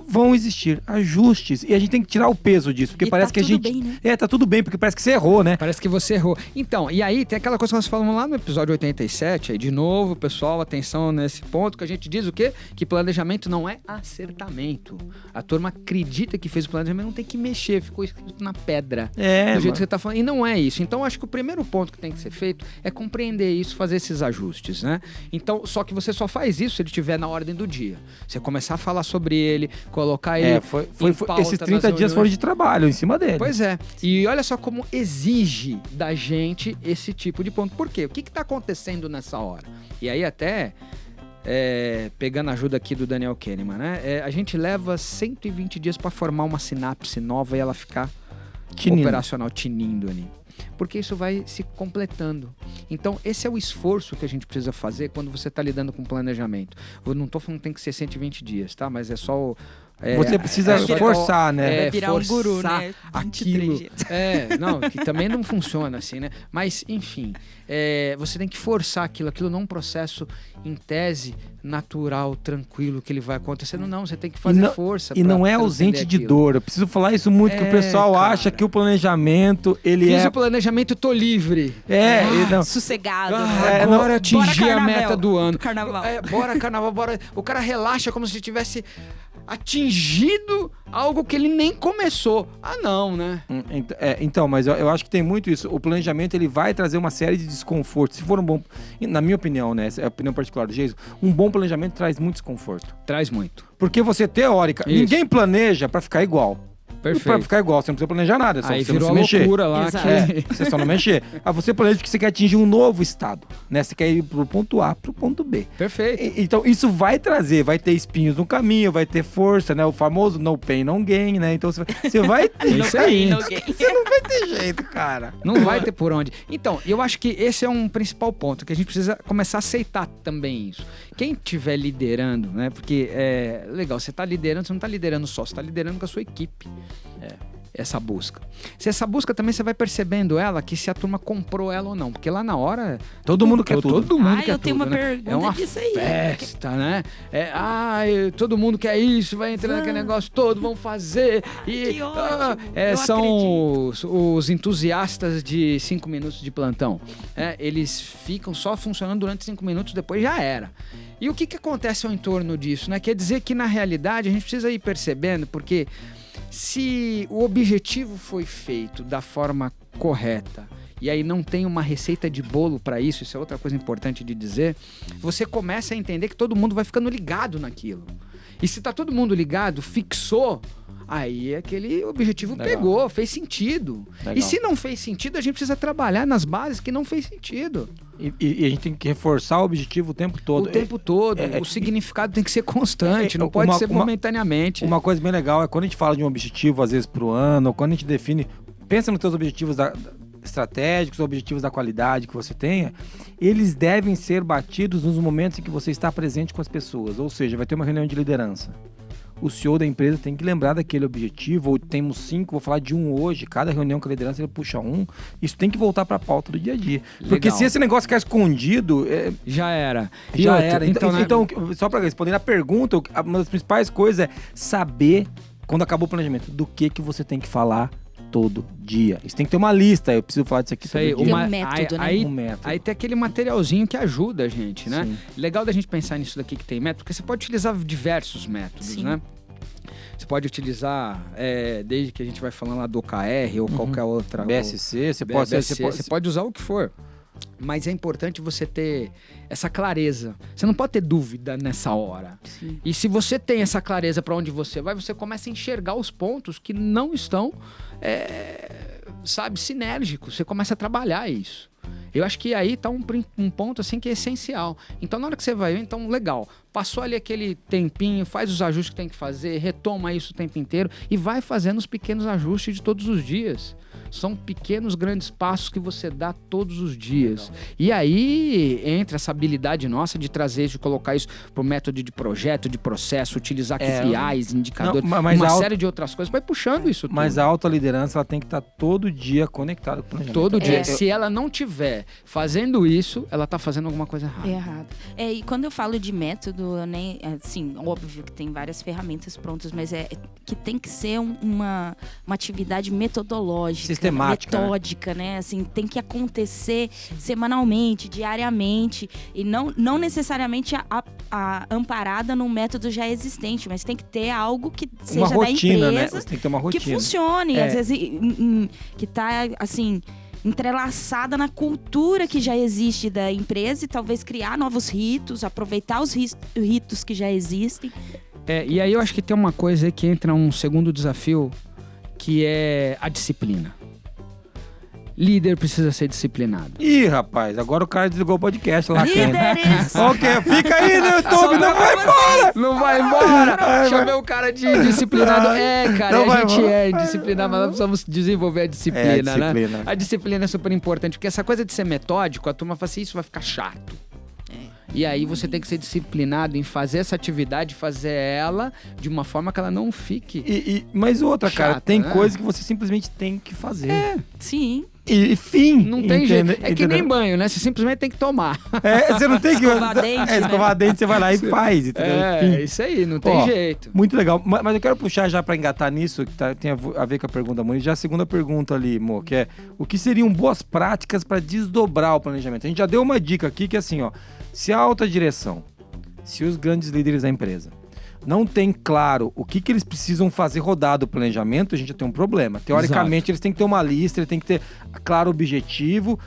vão existir ajustes e a gente tem que tirar o peso disso, porque parece que a gente... Bem, né? Tá tudo bem, porque parece que você errou, né? Parece que você errou. Então, e aí tem aquela coisa que nós falamos lá no episódio 87, aí de novo, pessoal, atenção nesse ponto, que a gente diz o quê? Que planejamento não é acertamento. A turma acredita que fez o planejamento, não tem que mexer, ficou escrito na pedra. Do jeito que você tá falando. E não é isso. Então, acho que o primeiro ponto que tem que ser feito é compreender isso, fazer esses ajustes, né? Então, só que você só faz isso se ele estiver na ordem do dia. Você começar a falar sobre ele, colocar ele em pauta. Esses 30 dias foram de trabalho em cima dele. Pois é. E olha só como exige da gente esse tipo de ponto. Por quê? O que está acontecendo nessa hora? E aí até, pegando a ajuda aqui do Daniel Kahneman, né? A gente leva 120 dias para formar uma sinapse nova e ela ficar operacional, tinindo ali. Porque isso vai se completando. Então, esse é o esforço que a gente precisa fazer quando você está lidando com planejamento. Eu não estou falando que tem que ser 120 dias, tá? Mas é só... você precisa forçar, né? Vai virar um guru, né? Aquilo. Que também não funciona assim, né? Mas, enfim, você tem que forçar aquilo não é um processo, em tese, natural, tranquilo, que ele vai acontecendo. Não, você tem que fazer força. E não é ausente de dor. Eu preciso falar isso muito, que o pessoal acha que o planejamento, Fiz o planejamento, tô livre. Sossegado. Agora atingir a meta do ano. Carnaval. Bora carnaval, bora. O cara relaxa como se tivesse atingido algo que ele nem começou. Não, né? Então, mas eu acho que tem muito isso. O planejamento, ele vai trazer uma série de desconfortos. Se for um bom... Na minha opinião, né? Essa é a opinião particular do Jason. Um bom planejamento traz muito desconforto. Traz muito. Porque você, teórica... Isso. Ninguém planeja pra ficar igual. Perfeito. Pra ficar igual, você não precisa planejar nada, é só aí você virou não se mexer. Loucura lá. Você só não mexer. Você planeja porque você quer atingir um novo estado, né? Você quer ir pro ponto A pro ponto B. Perfeito. Então isso vai vai ter espinhos no caminho, vai ter força, né? O famoso no pain, no gain, né? Então você vai ter... Isso aí. Você não vai ter jeito, cara. Não vai ter por onde. Então, eu acho que esse é um principal ponto, que a gente precisa começar a aceitar também isso. Quem estiver liderando, né? Porque legal, você tá liderando, você não tá liderando só, você tá liderando com a sua equipe. essa busca. Se essa busca também você vai percebendo ela, que se a turma comprou ela ou não. Porque lá na hora... Todo mundo quer tudo. Todo mundo quer eu tenho tudo, uma né? pergunta É uma disso aí. festa, né? Todo mundo quer isso, vai entrar naquele negócio todo, vão fazer. Que ótimo. São os entusiastas de 5 minutos de plantão. Eles ficam só funcionando durante 5 minutos, depois já era. E o que acontece ao entorno disso, né? Quer dizer que, na realidade, a gente precisa ir percebendo, porque se o objetivo foi feito da forma correta e aí não tem uma receita de bolo para isso é outra coisa importante de dizer, você começa a entender que todo mundo vai ficando ligado naquilo. E se tá todo mundo ligado, fixou, aí aquele objetivo pegou, fez sentido. E se não fez sentido, a gente precisa trabalhar nas bases que não fez sentido. E a gente tem que reforçar o objetivo o tempo todo. O tempo todo. O significado tem que ser constante, não pode ser momentaneamente. Uma coisa bem legal é quando a gente fala de um objetivo, às vezes, pro ano, ou quando a gente define... Pensa nos teus objetivos estratégicos, objetivos da qualidade que você tenha, eles devem ser batidos nos momentos em que você está presente com as pessoas. Ou seja, vai ter uma reunião de liderança. O CEO da empresa tem que lembrar daquele objetivo, ou temos 5, vou falar de um hoje, cada reunião com a liderança ele puxa um, isso tem que voltar para a pauta do dia a dia. Legal. Porque se esse negócio ficar escondido... Já era. Então, só para responder a pergunta, uma das principais coisas é saber, quando acabou o planejamento, do que você tem que falar todo dia. Isso tem que ter uma lista, eu preciso falar disso aqui. Isso aí, um método, né? Um método. Aí tem aquele materialzinho que ajuda a gente, né? Sim. Legal da gente pensar nisso daqui que tem método, porque você pode utilizar diversos métodos, Sim. né? Você pode utilizar, desde que a gente vai falando lá do OKR ou qualquer outra... BSC, você pode usar o que for. Mas é importante você ter essa clareza. Você não pode ter dúvida nessa hora. Sim. E se você tem essa clareza para onde você vai, você começa a enxergar os pontos que não estão, sinérgicos. Você começa a trabalhar isso. Eu acho que aí tá um ponto assim que é essencial. Então, na hora que você vai ver, então, legal. Passou ali aquele tempinho, faz os ajustes que tem que fazer, retoma isso o tempo inteiro e vai fazendo os pequenos ajustes de todos os dias. São pequenos, grandes passos que você dá todos os dias. Legal. E aí entra essa habilidade nossa de trazer, de colocar isso pro método de projeto, de processo, utilizar KPIs, indicadores, uma série de outras coisas. Vai puxando isso tudo. Mas a alta liderança ela tem que estar todo dia conectada com o planejamento. Todo dia. Se ela não tiver fazendo isso, ela tá fazendo alguma coisa errada. Errado. E quando eu falo de método, né, assim, óbvio que tem várias ferramentas prontas, mas que tem que ser uma atividade metodológica, sistemática, metódica, né? Assim, tem que acontecer semanalmente, diariamente, e não necessariamente amparada num método já existente, mas tem que ter algo que seja uma rotina, da empresa, né? Você tem que ter uma rotina. Que funcione, às vezes que tá assim entrelaçada na cultura que já existe da empresa e talvez criar novos ritos, aproveitar os ritos que já existem. E aí eu acho que tem uma coisa aí que entra um segundo desafio, que é a disciplina. Líder precisa ser disciplinado. Ih, rapaz, agora o cara desligou o podcast lá. Líderes! Ok, fica aí no YouTube, não vai embora! Não vai embora! Chamei o cara de disciplinado. Cara, a gente é indisciplinado, mas nós precisamos desenvolver a disciplina, né? A disciplina é super importante, porque essa coisa de ser metódico, a turma fala assim, isso vai ficar chato. E aí você tem que ser disciplinado em fazer essa atividade, fazer ela de uma forma que ela não fique mas outra, chata, cara, tem né? coisas que você simplesmente tem que fazer. Sim. E fim. Não tem jeito. É que nem banho, né? Você simplesmente tem que tomar. Você não tem que... Escovar dente, escovar dente, você vai lá e faz. Entendeu? Isso aí, não tem jeito. Muito legal. Mas eu quero puxar já pra engatar nisso, que tem a ver com a pergunta da Monique. Já a segunda pergunta ali, Mo, que é o que seriam boas práticas para desdobrar o planejamento? A gente já deu uma dica aqui que é assim, ó. Se a alta direção, se os grandes líderes da empresa não tem claro o que eles precisam fazer rodar do planejamento, a gente já tem um problema. Teoricamente, eles têm que ter uma lista, eles têm que ter claro o objetivo.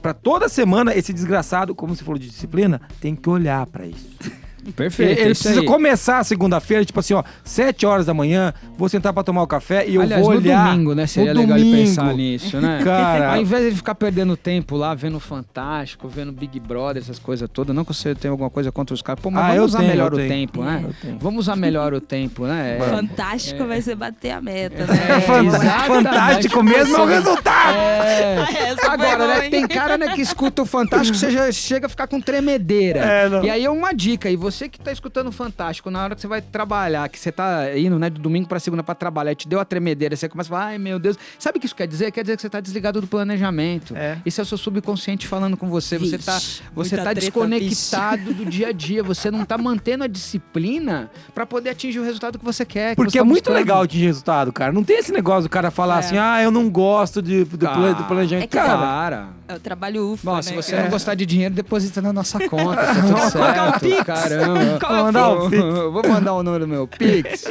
Para toda semana, esse desgraçado, como você falou de disciplina, tem que olhar para isso. Perfeito. Ele precisa começar a segunda-feira, tipo assim, 7 horas da manhã, vou sentar pra tomar um café e eu vou olhar. No domingo, né? Seria legal ele pensar nisso, né? Cara, ao invés de ele ficar perdendo tempo lá, vendo Fantástico, vendo Big Brother, essas coisas todas, não que você tenha alguma coisa contra os caras. Pô, mas vamos usar melhor o tempo, né? Vamos usar melhor o tempo, né? Fantástico vai ser bater a meta, né? Fantástico mesmo é o resultado! Agora, né? Tem cara, né, que escuta o Fantástico, você já chega a ficar com tremedeira. E aí é uma dica, e você você que tá escutando o Fantástico, na hora que você vai trabalhar, que você tá indo, né, do domingo pra segunda pra trabalhar, te deu a tremedeira, você começa a falar, ai meu Deus, sabe o que isso quer dizer? Quer dizer que você tá desligado do planejamento. Isso é o seu subconsciente falando com você. Vixe, você tá desconectado do dia a dia, você não tá mantendo a disciplina pra poder atingir o resultado que você quer. Porque é muito legal atingir resultado, cara. Não tem esse negócio do cara falar assim, eu não gosto do planejamento. Cara, é o trabalho UFO, Bom, se você não gostar de dinheiro, deposita na nossa conta, tá tudo certo. Caramba. Vou mandar o número do meu Pix.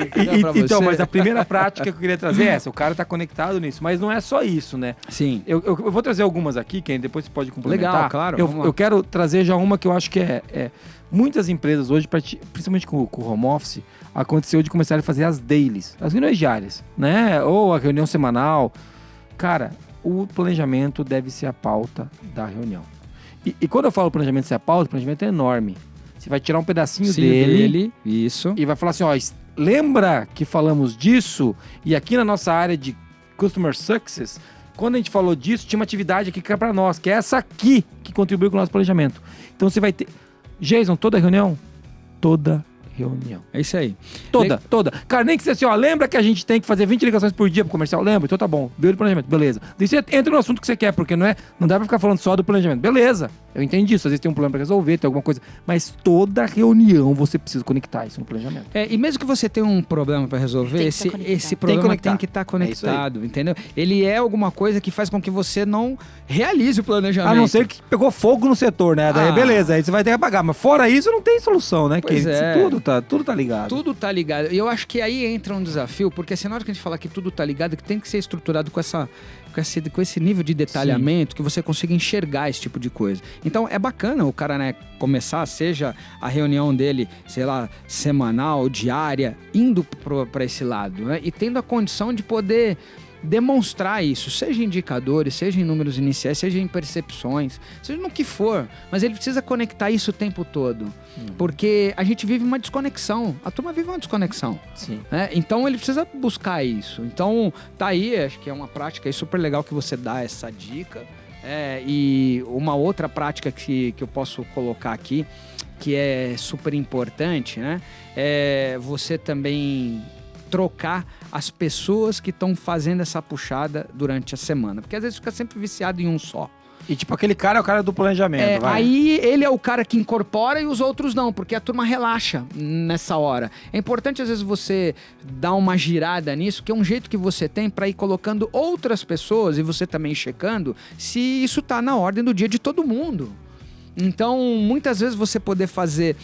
Então, mas a primeira prática que eu queria trazer é essa. O cara tá conectado nisso. Mas não é só isso, né? Sim. Eu vou trazer algumas aqui, que depois você pode complementar. Legal, claro. Eu quero trazer já uma que eu acho que muitas empresas hoje, principalmente com o home office, aconteceu de começar a fazer as dailies, as reuniões diárias, né? Ou a reunião semanal. Cara, o planejamento deve ser a pauta da reunião. E quando eu falo planejamento ser a pauta, o planejamento é enorme. Você vai tirar um pedacinho dele, isso, e vai falar assim, lembra que falamos disso? E aqui na nossa área de Customer Success, quando a gente falou disso, tinha uma atividade aqui que é para nós, que é essa aqui, que contribui com o nosso planejamento. Então você vai ter... Jason, toda reunião? Toda reunião. É isso aí. Toda. Cara, nem que você lembra que a gente tem que fazer 20 ligações por dia pro comercial? Lembra? Então tá bom. Deu do planejamento. Beleza. Daí você entra no assunto que você quer, porque não dá pra ficar falando só do planejamento. Beleza. Eu entendi isso. Às vezes tem um problema pra resolver, tem alguma coisa. Mas toda reunião você precisa conectar isso no planejamento. E mesmo que você tenha um problema pra resolver, esse problema tem que estar conectado, entendeu? Ele é alguma coisa que faz com que você não realize o planejamento. A não ser que pegou fogo no setor, né? Daí beleza, aí você vai ter que apagar. Mas fora isso, não tem solução, né? Pois Tudo tá ligado. Tudo tá ligado. E eu acho que aí entra um desafio, porque assim, na hora que a gente fala que tudo tá ligado, que tem que ser estruturado com esse nível de detalhamento, que você consiga enxergar esse tipo de coisa. Então é bacana o cara, né, começar, seja a reunião dele, sei lá, semanal, diária, indo para esse lado, né, e tendo a condição de poder demonstrar isso, seja em indicadores, seja em números iniciais, seja em percepções, seja no que for, mas ele precisa conectar isso o tempo todo, porque a gente vive uma desconexão, a turma vive uma desconexão. Sim. Né? Então ele precisa buscar isso. Então tá aí, acho que é uma prática aí super legal que você dá essa dica. E uma outra prática que eu posso colocar aqui, que é super importante, né? É você também trocar as pessoas que estão fazendo essa puxada durante a semana. Porque às vezes fica sempre viciado em um só. E tipo, aquele cara é o cara do planejamento. Aí ele é o cara que incorpora e os outros não, porque a turma relaxa nessa hora. É importante às vezes você dar uma girada nisso, que é um jeito que você tem para ir colocando outras pessoas e você também checando se isso tá na ordem do dia de todo mundo. Então, muitas vezes você poder fazer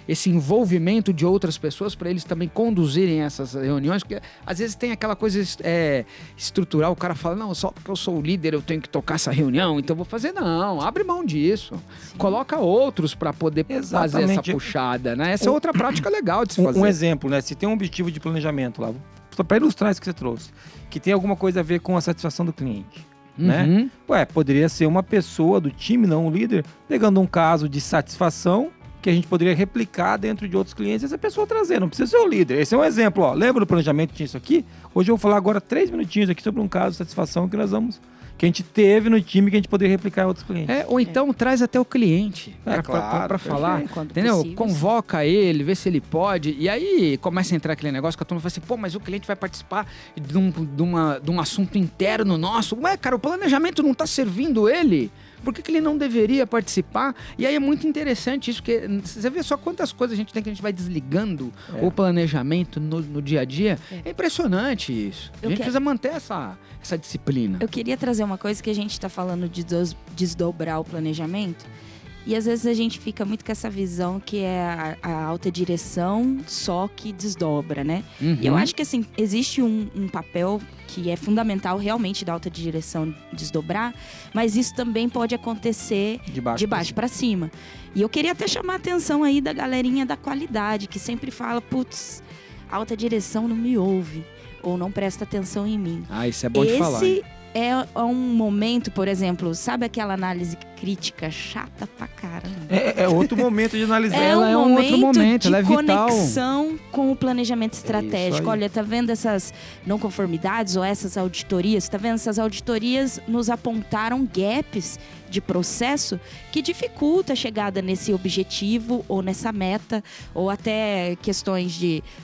esse envolvimento de outras pessoas para eles também conduzirem essas reuniões, porque às vezes tem aquela coisa estrutural, o cara fala, não, só porque eu sou o líder eu tenho que tocar essa reunião, então eu vou fazer. Não, abre mão disso. Sim. Coloca outros para poder fazer essa puxada, né? Essa é outra prática legal de se fazer. Um exemplo, né? Se tem um objetivo de planejamento lá, para ilustrar isso que você trouxe, que tem alguma coisa a ver com a satisfação do cliente. Né? Poderia ser uma pessoa do time, não um líder, pegando um caso de satisfação que a gente poderia replicar dentro de outros clientes, essa pessoa trazer, não precisa ser o líder. Esse é um exemplo, ó. Lembra do planejamento que tinha isso aqui? Hoje eu vou falar agora 3 minutinhos aqui sobre um caso de satisfação que a gente teve no time que a gente poderia replicar em outros clientes. Ou então traz até o cliente para falar, entendeu? Possível, convoca ele, vê se ele pode, e aí começa a entrar aquele negócio que a turma fala assim, mas o cliente vai participar de um assunto interno nosso. Cara, o planejamento não tá servindo ele? Por que ele não deveria participar? E aí é muito interessante isso, porque você vê só quantas coisas a gente tem que a gente vai desligando o planejamento no dia a dia. É impressionante isso. A gente precisa manter essa disciplina. Eu queria trazer uma coisa que a gente está falando de desdobrar o planejamento. E às vezes a gente fica muito com essa visão que é a alta direção só que desdobra, né? E eu acho que assim, existe um papel que é fundamental realmente da alta direção desdobrar, mas isso também pode acontecer de baixo para cima. E eu queria até chamar a atenção aí da galerinha da qualidade, que sempre fala, a alta direção não me ouve, ou não presta atenção em mim. Isso é bom de falar. é um momento, por exemplo, sabe aquela análise crítica chata pra caramba? É outro momento de analisar. Ela é um outro momento, ela é vital. Conexão com o planejamento estratégico. Olha, tá vendo essas não conformidades ou essas auditorias? Tá vendo? Essas auditorias nos apontaram gaps de processo que dificulta a chegada nesse objetivo ou nessa meta, ou até questões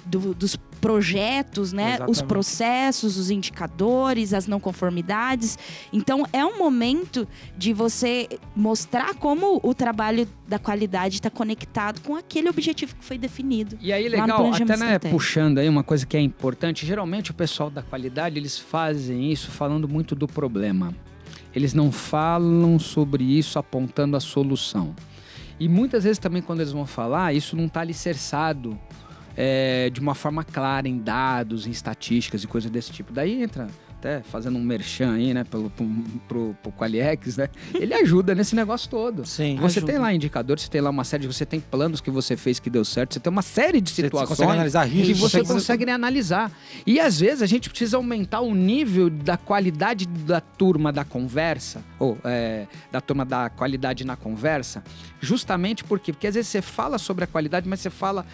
dos projetos, né? Exatamente. Os processos, os indicadores, as não conformidades. Então, é um momento de você mostrar como o trabalho da qualidade está conectado com aquele objetivo que foi definido. E aí, legal, até né, puxando aí uma coisa que é importante, geralmente o pessoal da qualidade, eles fazem isso falando muito do problema. Eles não falam sobre isso apontando a solução. E muitas vezes também quando eles vão falar, isso não está alicerçado de uma forma clara em dados, em estatísticas e coisas desse tipo. Daí entra, até fazendo um merchan aí, né, pro QualiX, né? Ele ajuda nesse negócio todo. Sim, você tem lá indicadores, você tem lá uma série você tem planos que você fez que deu certo, você tem uma série de situações você consegue analisar risco, que você consegue analisar. E às vezes a gente precisa aumentar o nível da qualidade da turma da conversa, ou da turma da qualidade na conversa, justamente porque às vezes você fala sobre a qualidade, mas você fala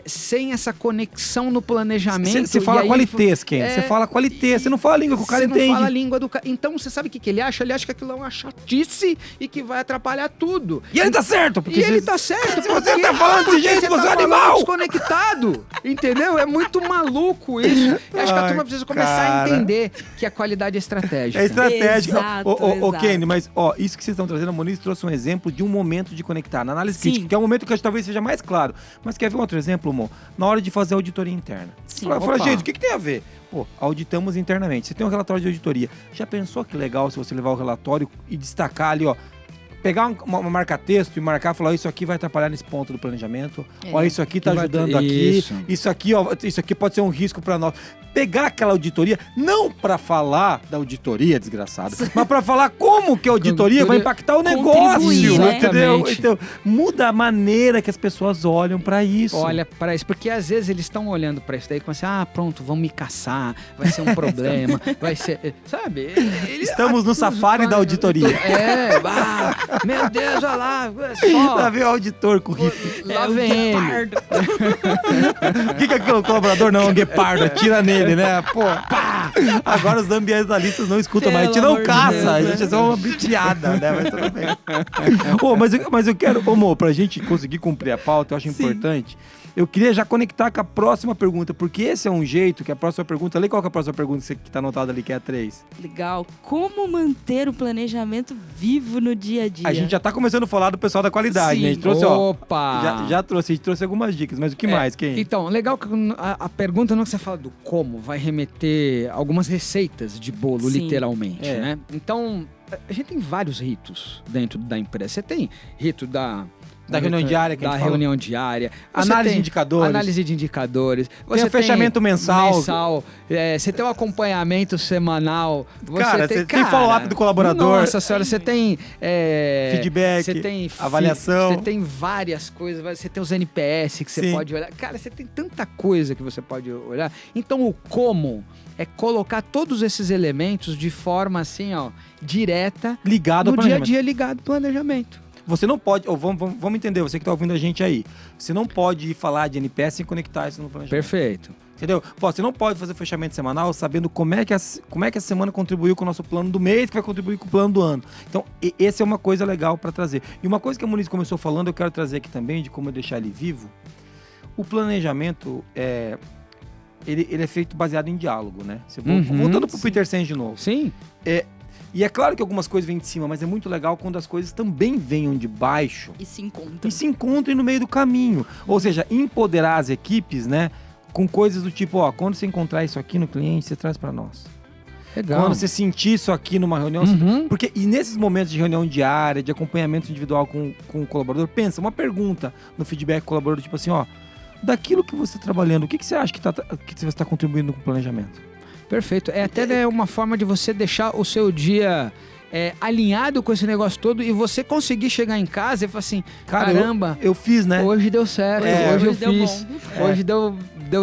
sem essa conexão no planejamento. Você fala qualitês, Ken. Você fala qualitês, você não fala a língua que o cara entende. Você não fala a língua do cara. Então, você sabe o que ele acha? Ele acha que aquilo é uma chatice e que vai atrapalhar tudo. E ele tá certo. Porque ele tá certo. Se você tá falando desse jeito, você é animal. Desconectado. Entendeu? É muito maluco isso. Eu acho que a turma precisa começar a entender que a qualidade é estratégica. É estratégica. Exato. Kenny, mas isso que vocês estão trazendo, a Moniz trouxe um exemplo de um momento de conectar. Na análise crítica, que é um momento que talvez seja mais claro. Mas quer ver um outro exemplo, Mo? Na hora de fazer auditoria interna. Sim. Fala, gente, o que tem a ver? Pô, auditamos internamente. Você tem um relatório de auditoria. Já pensou que legal se você levar o relatório e destacar ali, ó, pegar uma marca-texto e marcar e falar, isso aqui vai atrapalhar nesse ponto do planejamento. Ó, isso aqui tá ajudando aqui. Isso aqui, ó, isso aqui pode ser um risco para nós. Pegar aquela auditoria, não para falar da auditoria, desgraçado, mas para falar como que a auditoria vai impactar o negócio, né? Entendeu? Então, muda a maneira que as pessoas olham para isso. Olha para isso, porque às vezes eles estão olhando para isso daí como assim, pronto, vão me caçar, vai ser um problema, vai ser, sabe? Estamos no safari da auditoria. Meu Deus, olha lá, lá vem o auditor com o rifle. Lá vem ele. O que é aquele colaborador? Não, um guepardo, atira nele, né? Pô, pá! Agora os ambientalistas não escutam mais, a gente não caça, a gente é só uma bitiada, né? Mas tudo bem. Mas eu quero, Mo, pra gente conseguir cumprir a pauta, eu acho importante. Eu queria já conectar com a próxima pergunta, porque esse é um jeito que a próxima pergunta... Lê qual que é a próxima pergunta que tá anotada ali, que é a 3. Legal. Como manter o planejamento vivo no dia a dia? A gente já tá começando a falar do pessoal da qualidade, né? A gente trouxe, Opa! Já trouxe, a gente trouxe algumas dicas, mas o que mais, Ken? Então, legal que a pergunta não é que você fala do como, vai remeter algumas receitas de bolo, literalmente, né? Então, a gente tem vários ritos dentro da empresa. Você tem rito da reunião diária que a gente fala. Reunião diária. Análise de indicadores. Análise de indicadores. Você tem o fechamento mensal. Você tem o acompanhamento semanal. Você tem follow-up do colaborador. Nossa senhora, você tem... feedback, você tem avaliação. Você tem várias coisas. Você tem os NPS que você pode olhar. Cara, você tem tanta coisa que você pode olhar. Então, o como é colocar todos esses elementos de forma assim, ó, direta. Ligado ao planejamento. No dia a dia, ligado ao planejamento. Você não pode, vamos entender, você que está ouvindo a gente aí, você não pode falar de NPS sem conectar isso no planejamento. Perfeito. Entendeu? Você não pode fazer fechamento semanal sabendo como é que essa semana contribuiu com o nosso plano do mês, que vai contribuir com o plano do ano. Então, essa é uma coisa legal para trazer. E uma coisa que a Moniz começou falando, eu quero trazer aqui também, de como eu deixar ele vivo. O planejamento, ele é feito baseado em diálogo, né? Voltando pro Peter Senge de novo. Sim. E é claro que algumas coisas vêm de cima, mas é muito legal quando as coisas também venham de baixo. E se encontram. E se encontrem no meio do caminho. Ou seja, empoderar as equipes, né? Com coisas do tipo, quando você encontrar isso aqui no cliente, você traz para nós. Legal. Quando você sentir isso aqui numa reunião... Porque, e nesses momentos de reunião diária, de acompanhamento individual com o colaborador, pensa, uma pergunta no feedback colaborador, tipo assim, daquilo que você está trabalhando, o que você acha que você está contribuindo com o planejamento? Perfeito. Até uma forma de você deixar o seu dia alinhado com esse negócio todo e você conseguir chegar em casa e falar assim, caramba, eu fiz, né? Hoje deu certo, hoje eu fiz, hoje deu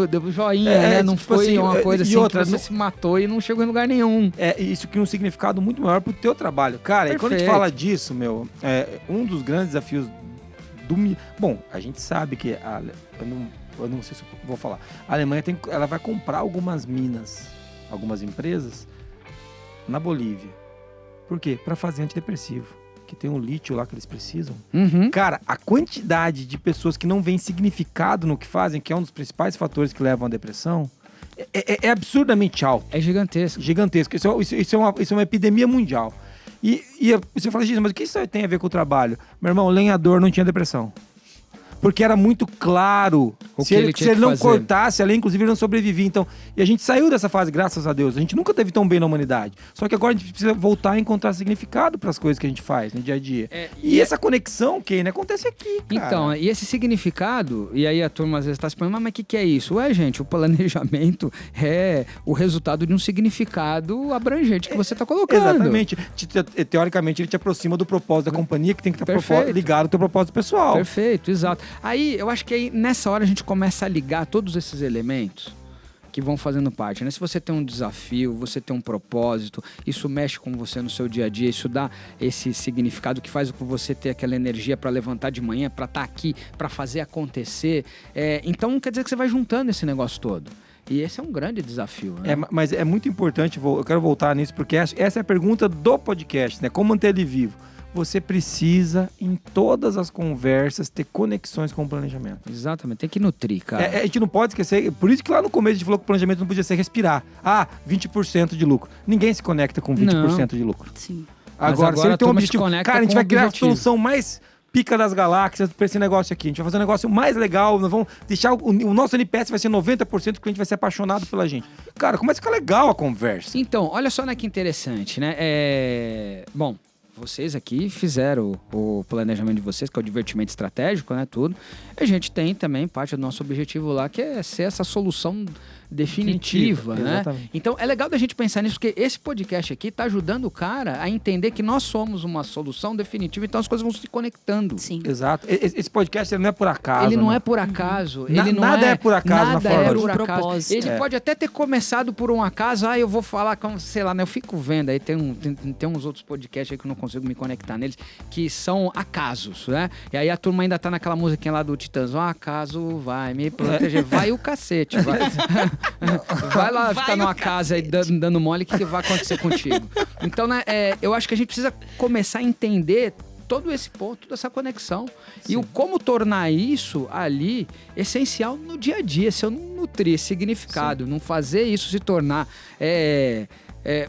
deu joinha, né? Não tipo foi assim, uma coisa assim outra, que você se matou e não chegou em lugar nenhum. Isso cria um significado muito maior pro teu trabalho. Cara, e quando a gente fala disso, um dos grandes desafios Bom, a gente sabe que eu não sei se eu vou falar. A Alemanha ela vai comprar algumas minas, algumas empresas na Bolívia. Por quê? Para fazer antidepressivo. Que tem um lítio lá que eles precisam. Uhum. Cara, a quantidade de pessoas que não veem significado no que fazem, que é um dos principais fatores que levam à depressão, é absurdamente alto. É gigantesco. Gigantesco. Isso é uma epidemia mundial. E você fala, mas o que isso tem a ver com o trabalho? Meu irmão, o lenhador não tinha depressão. Porque era muito claro. Se ele não cortasse, ali, inclusive, ele não sobrevivia. Então, e a gente saiu dessa fase, graças a Deus. A gente nunca teve tão bem na humanidade. Só que agora a gente precisa voltar a encontrar significado para as coisas que a gente faz no dia a dia. E essa conexão, Kane, acontece aqui, cara. Então, e esse significado, e aí a turma às vezes está se perguntando, mas o que é isso? Gente, o planejamento é o resultado de um significado abrangente que você está colocando. Exatamente. Teoricamente, ele te aproxima do propósito da companhia, que tem que estar ligado ao teu propósito pessoal. Perfeito, exato. Aí, eu acho que nessa hora a gente começa a ligar todos esses elementos que vão fazendo parte, né? Se você tem um desafio, você tem um propósito, isso mexe com você no seu dia a dia, isso dá esse significado que faz com você ter aquela energia para levantar de manhã, para estar aqui, para fazer acontecer. Então, quer dizer que você vai juntando esse negócio todo. E esse é um grande desafio, né? Mas é muito importante, eu quero voltar nisso, porque essa é a pergunta do podcast, né? Como manter ele vivo? Você precisa, em todas as conversas, ter conexões com o planejamento. Exatamente, tem que nutrir, cara. A gente não pode esquecer, por isso que lá no começo a gente falou que o planejamento não podia ser respirar. 20% de lucro. Ninguém se conecta com 20% de lucro. Sim. Agora se ele tem um objetivo, cara, a gente vai criar a solução mais pica das galáxias para esse negócio aqui. A gente vai fazer um negócio mais legal, nós vamos deixar o nosso NPS vai ser 90%, porque a gente vai ser apaixonado pela gente. Cara, começa a ficar legal a conversa. Então, olha só, né, que interessante, né? Bom, vocês aqui fizeram o planejamento de vocês, que é o divertimento estratégico, né, tudo. A gente tem também parte do nosso objetivo lá, que é ser essa solução definitiva, né? Exatamente. Então, é legal da gente pensar nisso, porque esse podcast aqui tá ajudando o cara a entender que nós somos uma solução definitiva, então as coisas vão se conectando. Sim. Exato. Esse podcast ele não é por acaso. Ele não é por acaso. Nada é por acaso na forma. Nada é por acaso. Ele pode até ter começado por um acaso, eu vou falar, sei lá, né? Eu fico vendo, aí tem uns outros podcasts aí que eu não consigo me conectar neles, que são acasos, né? E aí a turma ainda tá naquela musiquinha lá do Titãs, acaso vai me proteger. Vai o cacete, vai. Vai lá ficar numa casa aí dando mole, o que vai acontecer contigo? Então, né, eu acho que a gente precisa começar a entender todo esse ponto, toda essa conexão. Sim. E como tornar isso ali essencial no dia a dia. Se eu não nutrir esse significado, não fazer isso se tornar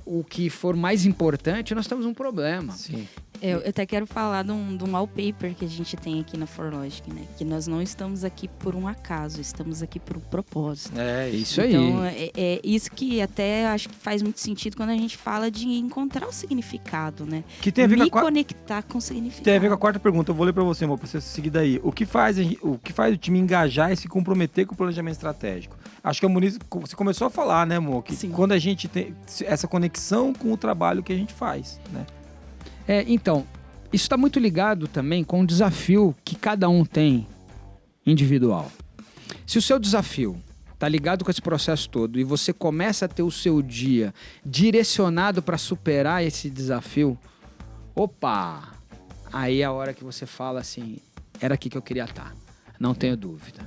o que for mais importante, nós temos um problema. Sim. Eu até quero falar de um wallpaper que a gente tem aqui na ForLogic, né? Que nós não estamos aqui por um acaso, estamos aqui por um propósito. Isso aí. Então, é isso que até acho que faz muito sentido quando a gente fala de encontrar o significado, né? Que tem a ver conectar com o significado. Tem a ver com a quarta pergunta, eu vou ler pra você, amor, pra você seguir daí. O que faz o time engajar e se comprometer com o planejamento estratégico? Acho que a Moniz, você começou a falar, né, amor? Que quando a gente tem essa conexão com o trabalho que a gente faz, né? Então, isso está muito ligado também com o desafio que cada um tem individual. Se o seu desafio está ligado com esse processo todo e você começa a ter o seu dia direcionado para superar esse desafio, aí é a hora que você fala assim, era aqui que eu queria estar, não tenho dúvida.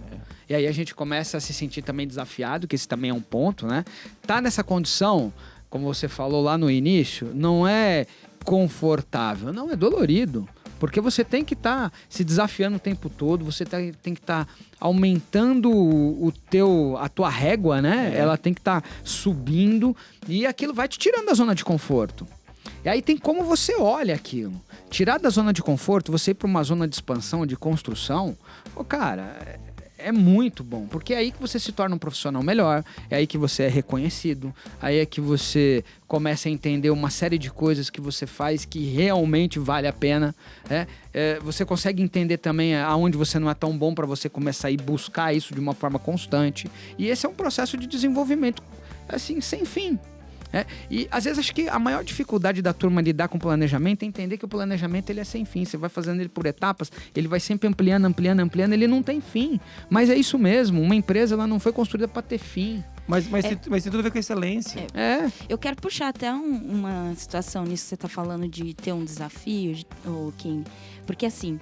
E aí a gente começa a se sentir também desafiado, que esse também é um ponto, né? Tá nessa condição, como você falou lá no início, não é confortável, não, é dolorido, porque você tem que estar se desafiando o tempo todo, você tem que estar aumentando a tua régua, né? Ela tem que estar subindo e aquilo vai te tirando da zona de conforto. E aí tem como você olha aquilo. Tirar da zona de conforto, você ir para uma zona de expansão, de construção, cara, é muito bom, porque é aí que você se torna um profissional melhor, é aí que você é reconhecido, aí é que você começa a entender uma série de coisas que você faz que realmente vale a pena. Você consegue entender também aonde você não é tão bom para você começar a ir buscar isso de uma forma constante. E esse é um processo de desenvolvimento assim, sem fim. E às vezes acho que a maior dificuldade da turma lidar com o planejamento é entender que o planejamento ele é sem fim. Você vai fazendo ele por etapas, ele vai sempre ampliando, ele não tem fim. Mas é isso mesmo, uma empresa ela não foi construída para ter fim. Mas tem tudo a ver com excelência. Eu quero puxar até uma situação nisso que você está falando de ter um desafio, Kim, porque assim...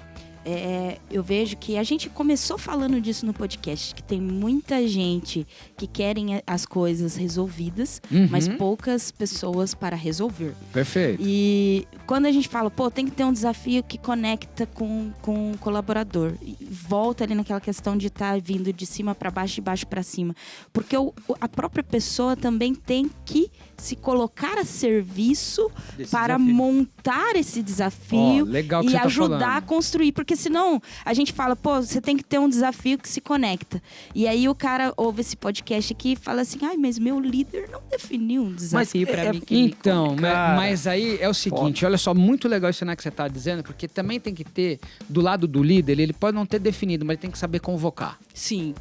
eu vejo que a gente começou falando disso no podcast, que tem muita gente que querem as coisas resolvidas, mas poucas pessoas para resolver. Perfeito. E quando a gente fala, tem que ter um desafio que conecta com o colaborador, e volta ali naquela questão de estar vindo de cima para baixo, de baixo para cima, porque a própria pessoa também tem que se colocar a serviço para montar esse desafio legal que e você tá ajudar falando. a construir. Porque senão a gente fala, você tem que ter um desafio que se conecta. E aí o cara ouve esse podcast aqui e fala assim, mas meu líder não definiu um desafio para mim. Então, mas aí é o seguinte, olha só, muito legal isso que você está dizendo, porque também tem que ter, do lado do líder, ele pode não ter definido, mas ele tem que saber convocar. Sim.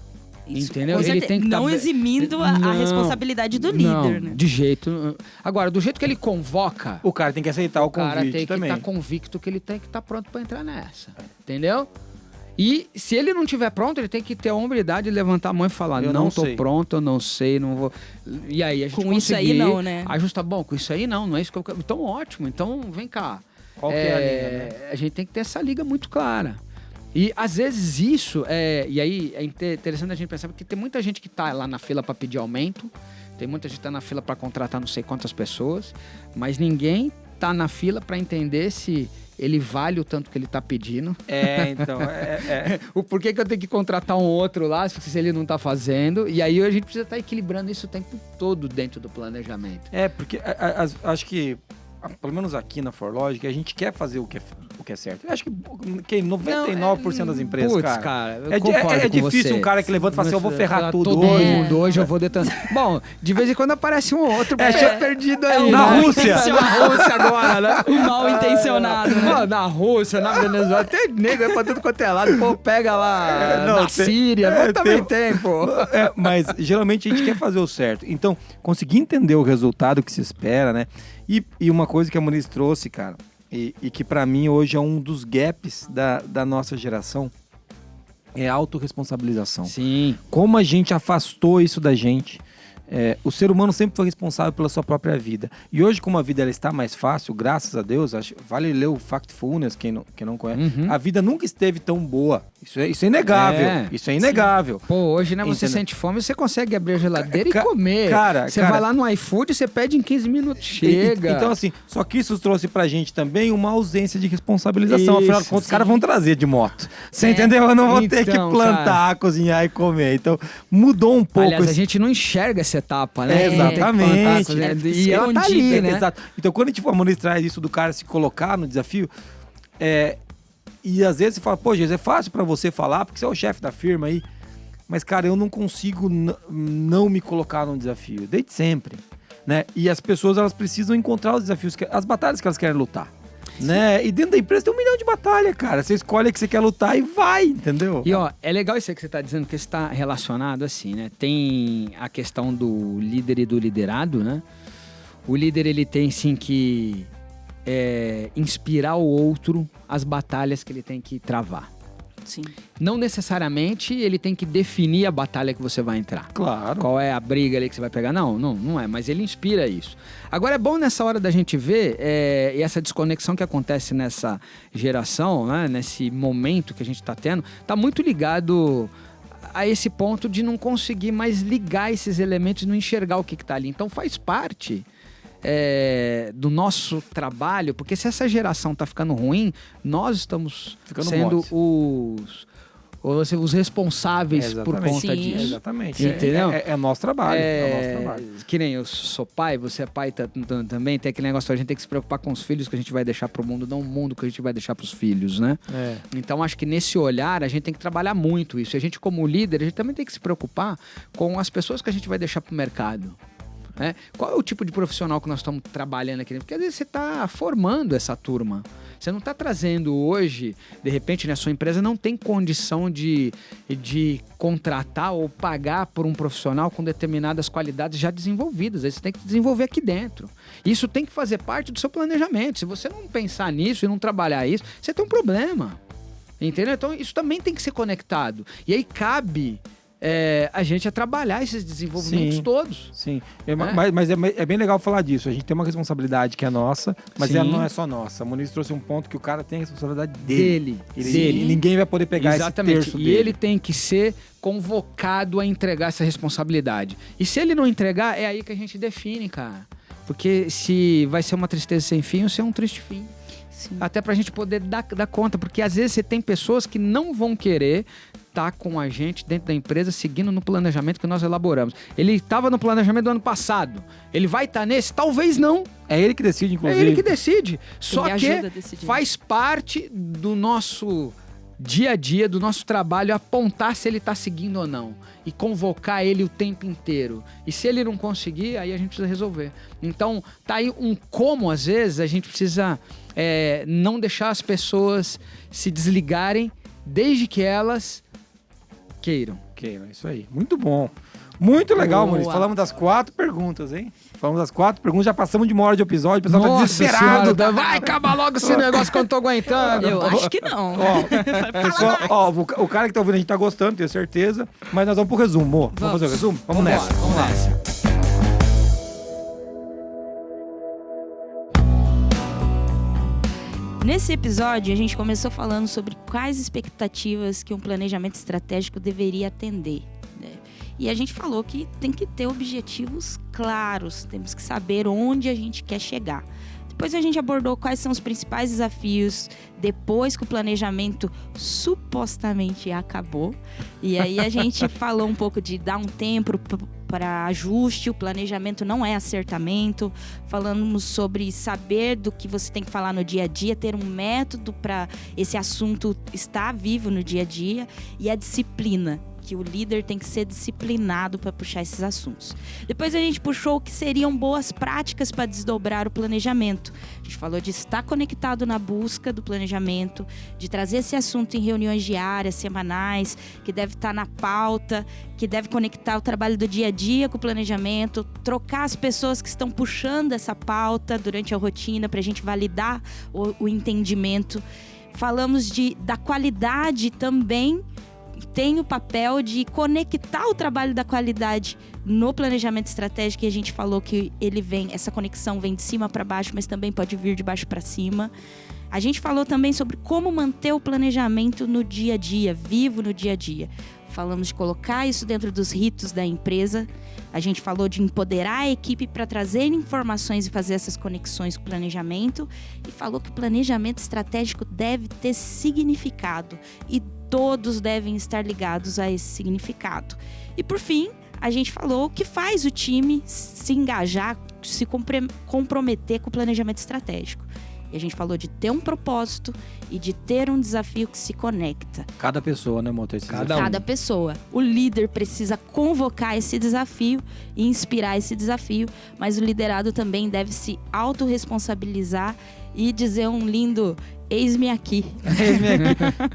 Isso, entendeu? Ele tem que não eximindo a responsabilidade do líder, né? De jeito. Agora, do jeito que ele convoca, o cara tem que aceitar o convite também. O cara tem que estar convicto que ele tem que estar pronto para entrar nessa. Entendeu? E se ele não estiver pronto, ele tem que ter a hombridade de levantar a mão e falar, não tô pronto, eu não sei, não vou. E aí a gente com isso aí não, né? Ajusta, bom, com isso aí não é isso que eu quero. Então ótimo, então vem cá. Qual que é a liga, né? A gente tem que ter essa liga muito clara. E às vezes isso, e aí é interessante a gente pensar, porque tem muita gente que está lá na fila para pedir aumento, tem muita gente que está na fila para contratar não sei quantas pessoas, mas ninguém está na fila para entender se ele vale o tanto que ele está pedindo. Então, o porquê que eu tenho que contratar um outro lá, se ele não está fazendo, e aí a gente precisa estar equilibrando isso o tempo todo dentro do planejamento. Porque acho que, pelo menos aqui na ForLogic, a gente quer fazer o que é certo. Eu acho que 99% das empresas, cara é difícil um cara que levanta e fala assim, eu vou ferrar tudo hoje. Hoje eu vou detonar. Bom, de vez em quando aparece um outro perdido aí. Na Rússia. Na Rússia agora, né? O mal intencionado, né? Na Rússia, na Venezuela, tem nego pra tudo quanto é lado. Pô, pega lá Síria. Também tem, pô. Mas geralmente a gente quer fazer o certo. Então, conseguir entender o resultado que se espera, né? E uma coisa que a Moniz trouxe, cara, e que pra mim hoje é um dos gaps da nossa geração, é a autorresponsabilização. Sim. Como a gente afastou isso da gente. O ser humano sempre foi responsável pela sua própria vida. E hoje, como a vida ela está mais fácil, graças a Deus, vale ler o Factfulness, quem não conhece, a vida nunca esteve tão boa. Isso é inegável. Isso é inegável. Sim. Pô, hoje, né, você sente fome, você consegue abrir a geladeira e comer. Você vai lá no iFood, você pede em 15 minutos, chega. Então, assim, só que isso trouxe pra gente também uma ausência de responsabilização. Afinal de contas, os caras vão trazer de moto. Você entendeu? Eu não vou ter que plantar, cozinhar e comer. Então, mudou um pouco. Aliás, a gente não enxerga essa etapa, né? Exatamente. E ela tá ali, né? Exato. Então, quando a gente Moniz traz isso do cara se colocar no desafio, e às vezes você fala, pô, Jesus, é fácil pra você falar, porque você é o chefe da firma aí. Mas, cara, eu não consigo não me colocar num desafio, desde sempre, né? E as pessoas, elas precisam encontrar os desafios, as batalhas que elas querem lutar. Né? E dentro da empresa tem 1 milhão de batalhas, cara. Você escolhe a que você quer lutar e vai, entendeu? E ó, é legal isso aí que você tá dizendo, porque está relacionado assim, né? Tem a questão do líder e do liderado, né? O líder, ele tem sim que inspirar o outro as batalhas que ele tem que travar. Sim. Não necessariamente ele tem que definir a batalha que você vai entrar. Claro. Qual é a briga ali que você vai pegar? Não é, mas ele inspira isso. Agora é bom nessa hora da gente ver e essa desconexão que acontece nessa geração, né, nesse momento que a gente está tendo, está muito ligado a esse ponto de não conseguir mais ligar esses elementos e não enxergar o que está ali. Então faz parte do nosso trabalho, porque se essa geração tá ficando ruim, nós estamos sendo os responsáveis por conta disso. Exatamente. Entendeu? É nosso trabalho. Que nem eu sou pai, você é pai também, tem aquele negócio, a gente tem que se preocupar com os filhos que a gente vai deixar pro mundo, não o mundo que a gente vai deixar pros filhos, né? Então acho que nesse olhar a gente tem que trabalhar muito isso. E a gente, como líder, a gente também tem que se preocupar com as pessoas que a gente vai deixar pro mercado. Qual é o tipo de profissional que nós estamos trabalhando aqui? Porque às vezes você está formando essa turma. Você não está trazendo hoje, de repente, né, a sua empresa não tem condição de contratar ou pagar por um profissional com determinadas qualidades já desenvolvidas. Aí você tem que desenvolver aqui dentro. Isso tem que fazer parte do seu planejamento. Se você não pensar nisso e não trabalhar isso, você tem um problema. Entendeu? Então, isso também tem que ser conectado. E aí cabe a gente a trabalhar esses desenvolvimentos todos. Sim, mas é bem legal falar disso. A gente tem uma responsabilidade que é nossa, mas ela não é só nossa. A Muniz trouxe um ponto que o cara tem a responsabilidade dele. E ninguém vai poder pegar esse terço dele. E ele tem que ser convocado a entregar essa responsabilidade. E se ele não entregar, é aí que a gente define, cara. Porque se vai ser uma tristeza sem fim ou se é um triste fim. Sim. Até pra gente poder dar conta, porque às vezes você tem pessoas que não vão querer estar com a gente dentro da empresa, seguindo no planejamento que nós elaboramos. Ele estava no planejamento do ano passado. Ele vai estar nesse? Talvez não. É ele que decide, inclusive. É ele que decide. Só que faz parte do nosso dia a dia, do nosso trabalho, apontar se ele está seguindo ou não. E convocar ele o tempo inteiro. E se ele não conseguir, aí a gente precisa resolver. Então, tá aí como, às vezes, a gente precisa não deixar as pessoas se desligarem, desde que elas queiram, isso aí. Muito bom. Muito legal, Muniz. Falamos das 4 perguntas, hein? Já passamos de 1 hora de episódio, o pessoal tá desesperado. Senhora, vai acabar logo esse negócio que eu não tô aguentando. Eu acho que não. Pessoal, o cara que tá ouvindo a gente tá gostando, tenho certeza. Mas nós vamos pro resumo. Vamos fazer o resumo? Vamos nessa. Nesse episódio, a gente começou falando sobre quais expectativas que um planejamento estratégico deveria atender. E a gente falou que tem que ter objetivos claros, temos que saber onde a gente quer chegar. Depois a gente abordou quais são os principais desafios depois que o planejamento supostamente acabou. E aí a gente falou um pouco de dar um tempo para ajuste, o planejamento não é acertamento. Falamos sobre saber do que você tem que falar no dia a dia, ter um método para esse assunto estar vivo no dia a dia, e a disciplina, que o líder tem que ser disciplinado para puxar esses assuntos. Depois a gente puxou o que seriam boas práticas para desdobrar o planejamento. A gente falou de estar conectado na busca do planejamento, de trazer esse assunto em reuniões diárias, semanais, que deve estar na pauta, que deve conectar o trabalho do dia a dia com o planejamento, trocar as pessoas que estão puxando essa pauta durante a rotina para a gente validar o entendimento. Falamos da qualidade também, tem o papel de conectar o trabalho da qualidade no planejamento estratégico, e a gente falou que essa conexão vem de cima para baixo, mas também pode vir de baixo para cima. A gente falou também sobre como manter o planejamento no dia a dia, vivo no dia a dia. Falamos de colocar isso dentro dos ritos da empresa. A gente falou de empoderar a equipe para trazer informações e fazer essas conexões com o planejamento. E falou que o planejamento estratégico deve ter significado e todos devem estar ligados a esse significado. E por fim, a gente falou o que faz o time se engajar, se comprometer com o planejamento estratégico. E a gente falou de ter um propósito e de ter um desafio que se conecta. Cada pessoa, né, Mota? Cada pessoa. O líder precisa convocar esse desafio e inspirar esse desafio, mas o liderado também deve se autorresponsabilizar e dizer um lindo eis-me aqui.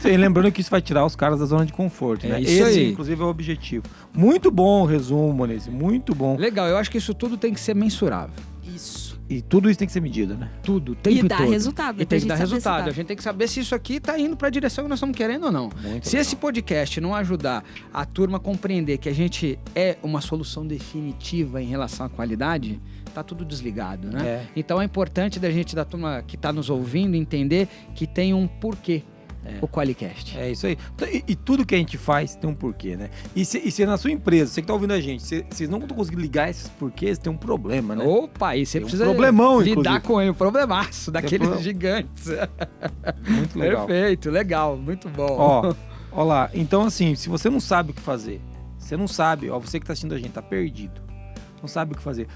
Lembrando que isso vai tirar os caras da zona de conforto, né? Isso aí. Inclusive, é o objetivo. Muito bom o resumo, Muniz. Muito bom. Legal, eu acho que isso tudo tem que ser mensurável. Isso. E tudo isso tem que ser medido, né? Tudo, tempo e dar todo. Resultado. E tem que dar resultado. A gente tem que saber se isso aqui tá indo para a direção que nós estamos querendo ou não. Se esse podcast não ajudar a turma a compreender que a gente é uma solução definitiva em relação à qualidade, tá tudo desligado, né? Então é importante da gente, da turma que tá nos ouvindo, entender que tem um porquê. O QualiCast. É isso aí. E tudo que a gente faz tem um porquê, né? E se na sua empresa, você que tá ouvindo a gente, vocês não estão conseguindo ligar esses porquês, tem um problema, né? Opa, aí você precisa problemão, lidar inclusive. com ele, um problemaço daqueles gigantes. Muito legal. Perfeito, legal, muito bom. Ó lá, então assim, se você não sabe o que fazer, você não sabe, você que tá assistindo a gente, tá perdido, não sabe o que fazer,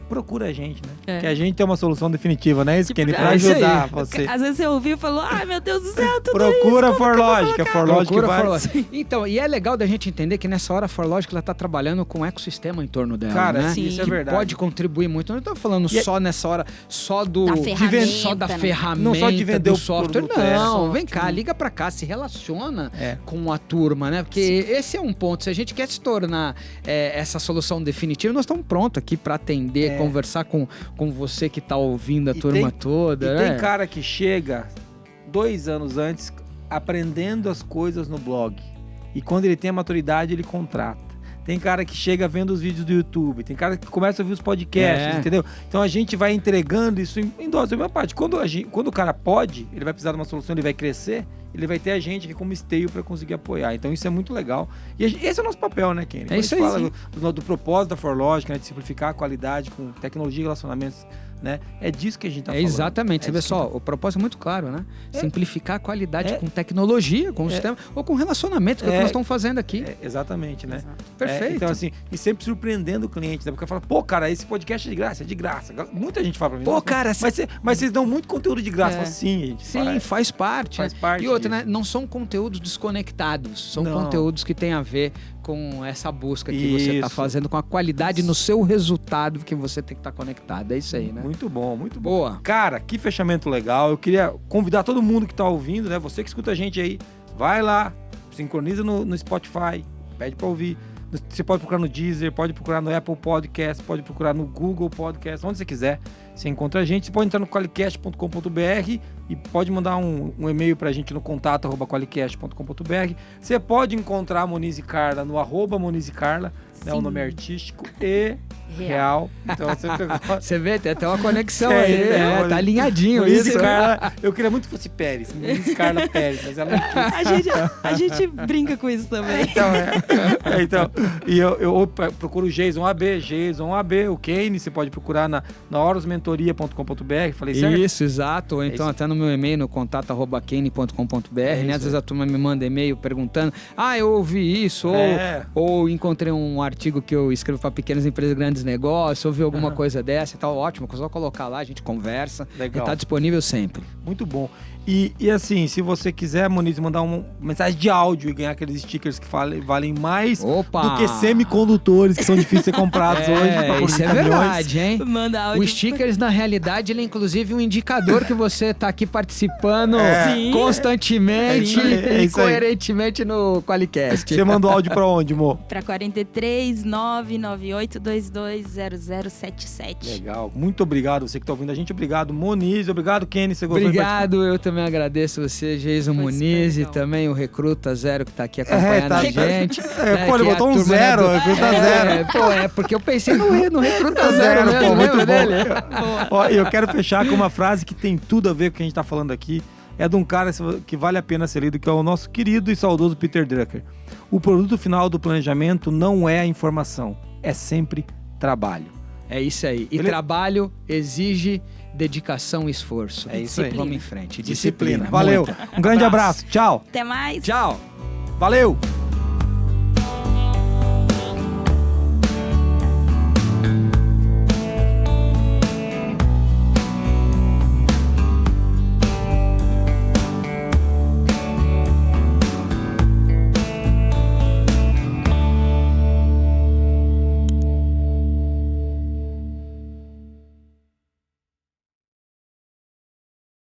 procura a gente, né? Que a gente tem uma solução definitiva, né? Isso, Kenny, pra é ajudar você. Às vezes você ouviu e falou, ai meu Deus do céu, tudo Procura isso, ForLogic, a ForLogic vai... Então, e é legal da gente entender que nessa hora a ForLogic ela tá trabalhando com um ecossistema em torno dela, cara, né? Sim, isso é que verdade. pode contribuir muito. Eu não tô falando só nessa hora, só da ferramenta, não só de vender do software. produto, não, vem cá, liga pra cá, se relaciona com a turma, né? Porque esse é um ponto. Se a gente quer se tornar essa solução definitiva, nós estamos prontos aqui pra atender, conversar com você que tá ouvindo a turma toda. E tem cara que chega 2 anos antes aprendendo as coisas no blog. E quando ele tem a maturidade, ele contrata. Tem cara que chega vendo os vídeos do YouTube. Tem cara que começa a ouvir os podcasts, entendeu? Então a gente vai entregando isso em dose. Da minha parte, quando o cara pode, ele vai precisar de uma solução, ele vai crescer, ele vai ter a gente aqui como esteio para conseguir apoiar. Então isso é muito legal. E esse é o nosso papel, né, Kenny? É isso aí. A gente fala do propósito da ForLogic, né, de simplificar a qualidade com tecnologia e relacionamentos, né? É disso que a gente tá falando. Exatamente. Você vê só, o propósito é muito claro, né? Simplificar a qualidade com tecnologia, com o sistema, ou com relacionamento, que é o que nós estamos fazendo aqui. Exatamente, né? Perfeito. Então, assim, e sempre surpreendendo o cliente, né? Porque fala, pô, cara, esse podcast é de graça. Muita gente fala pra mim. Pô, cara... Mas vocês dão muito conteúdo de graça. Falo, sim, gente. Sim, faz parte. Faz parte E outra, né? Não são conteúdos desconectados. São conteúdos que têm a ver com essa busca que você está fazendo, com a qualidade no seu resultado que você tem que estar conectado. É isso aí, né? Muito bom, muito bom. Boa. Cara, que fechamento legal. Eu queria convidar todo mundo que está ouvindo, né? Você que escuta a gente aí, vai lá, sincroniza no Spotify, pede para ouvir. Você pode procurar no Deezer, pode procurar no Apple Podcast, pode procurar no Google Podcast, onde você quiser. Você encontra a gente. Você pode entrar no qualicast.com.br e pode mandar um e-mail pra gente no contato@qualicast.com.br. Você pode encontrar a Moniz e Carla no @MonizECarla, né, o nome artístico e real. Então você vê, tem até uma conexão aí, tá alinhadinho Moniz isso. E Carla, eu queria muito que fosse Pérez, Moniz e Carla Pérez, mas ela não quis. A gente brinca com isso também. Então, e eu procuro Jason AB, o Kenny, você pode procurar na horosmentoria.com.br, falei certo? Isso, exato. Ou então até no meu e-mail, no contato@kenny.com.br, né? Às vezes a turma me manda e-mail perguntando, eu ouvi isso, ou encontrei um artigo que eu escrevo para pequenas empresas e grandes negócios, ouvi alguma coisa dessa e tal, ótimo, só colocar lá, a gente conversa. Legal. E tá disponível sempre. Muito bom. E assim, se você quiser, Moniz, mandar uma mensagem de áudio e ganhar aqueles stickers que valem mais do que semicondutores que são difíceis de ser comprados hoje. Isso é verdade, hein? Manda áudio. O stickers, na realidade, ele é inclusive um indicador que você tá aqui participando constantemente e coerentemente no Qualicast. Você mandou áudio pra onde, Mo? Pra 43 998 220077. Legal. Muito obrigado você que tá ouvindo a gente. Obrigado, Moniz. Obrigado, Kenny. Você gostou? Obrigado. Eu também agradeço você, Jason Muniz, e também o Recruta Zero que tá aqui acompanhando a gente. Ele botou um zero, Recruta Zero. Porque eu pensei no Recruta Zero mesmo, muito bom. Eu quero fechar com uma frase que tem tudo a ver com o que a gente tá falando aqui. É de um cara que vale a pena ser lido, que é o nosso querido e saudoso Peter Drucker. O produto final do planejamento não é a informação, é sempre trabalho. É isso aí. E trabalho exige dedicação e esforço. É isso aí. Vamos em frente. Disciplina. Valeu. Um grande abraço. Tchau. Até mais. Tchau. Valeu.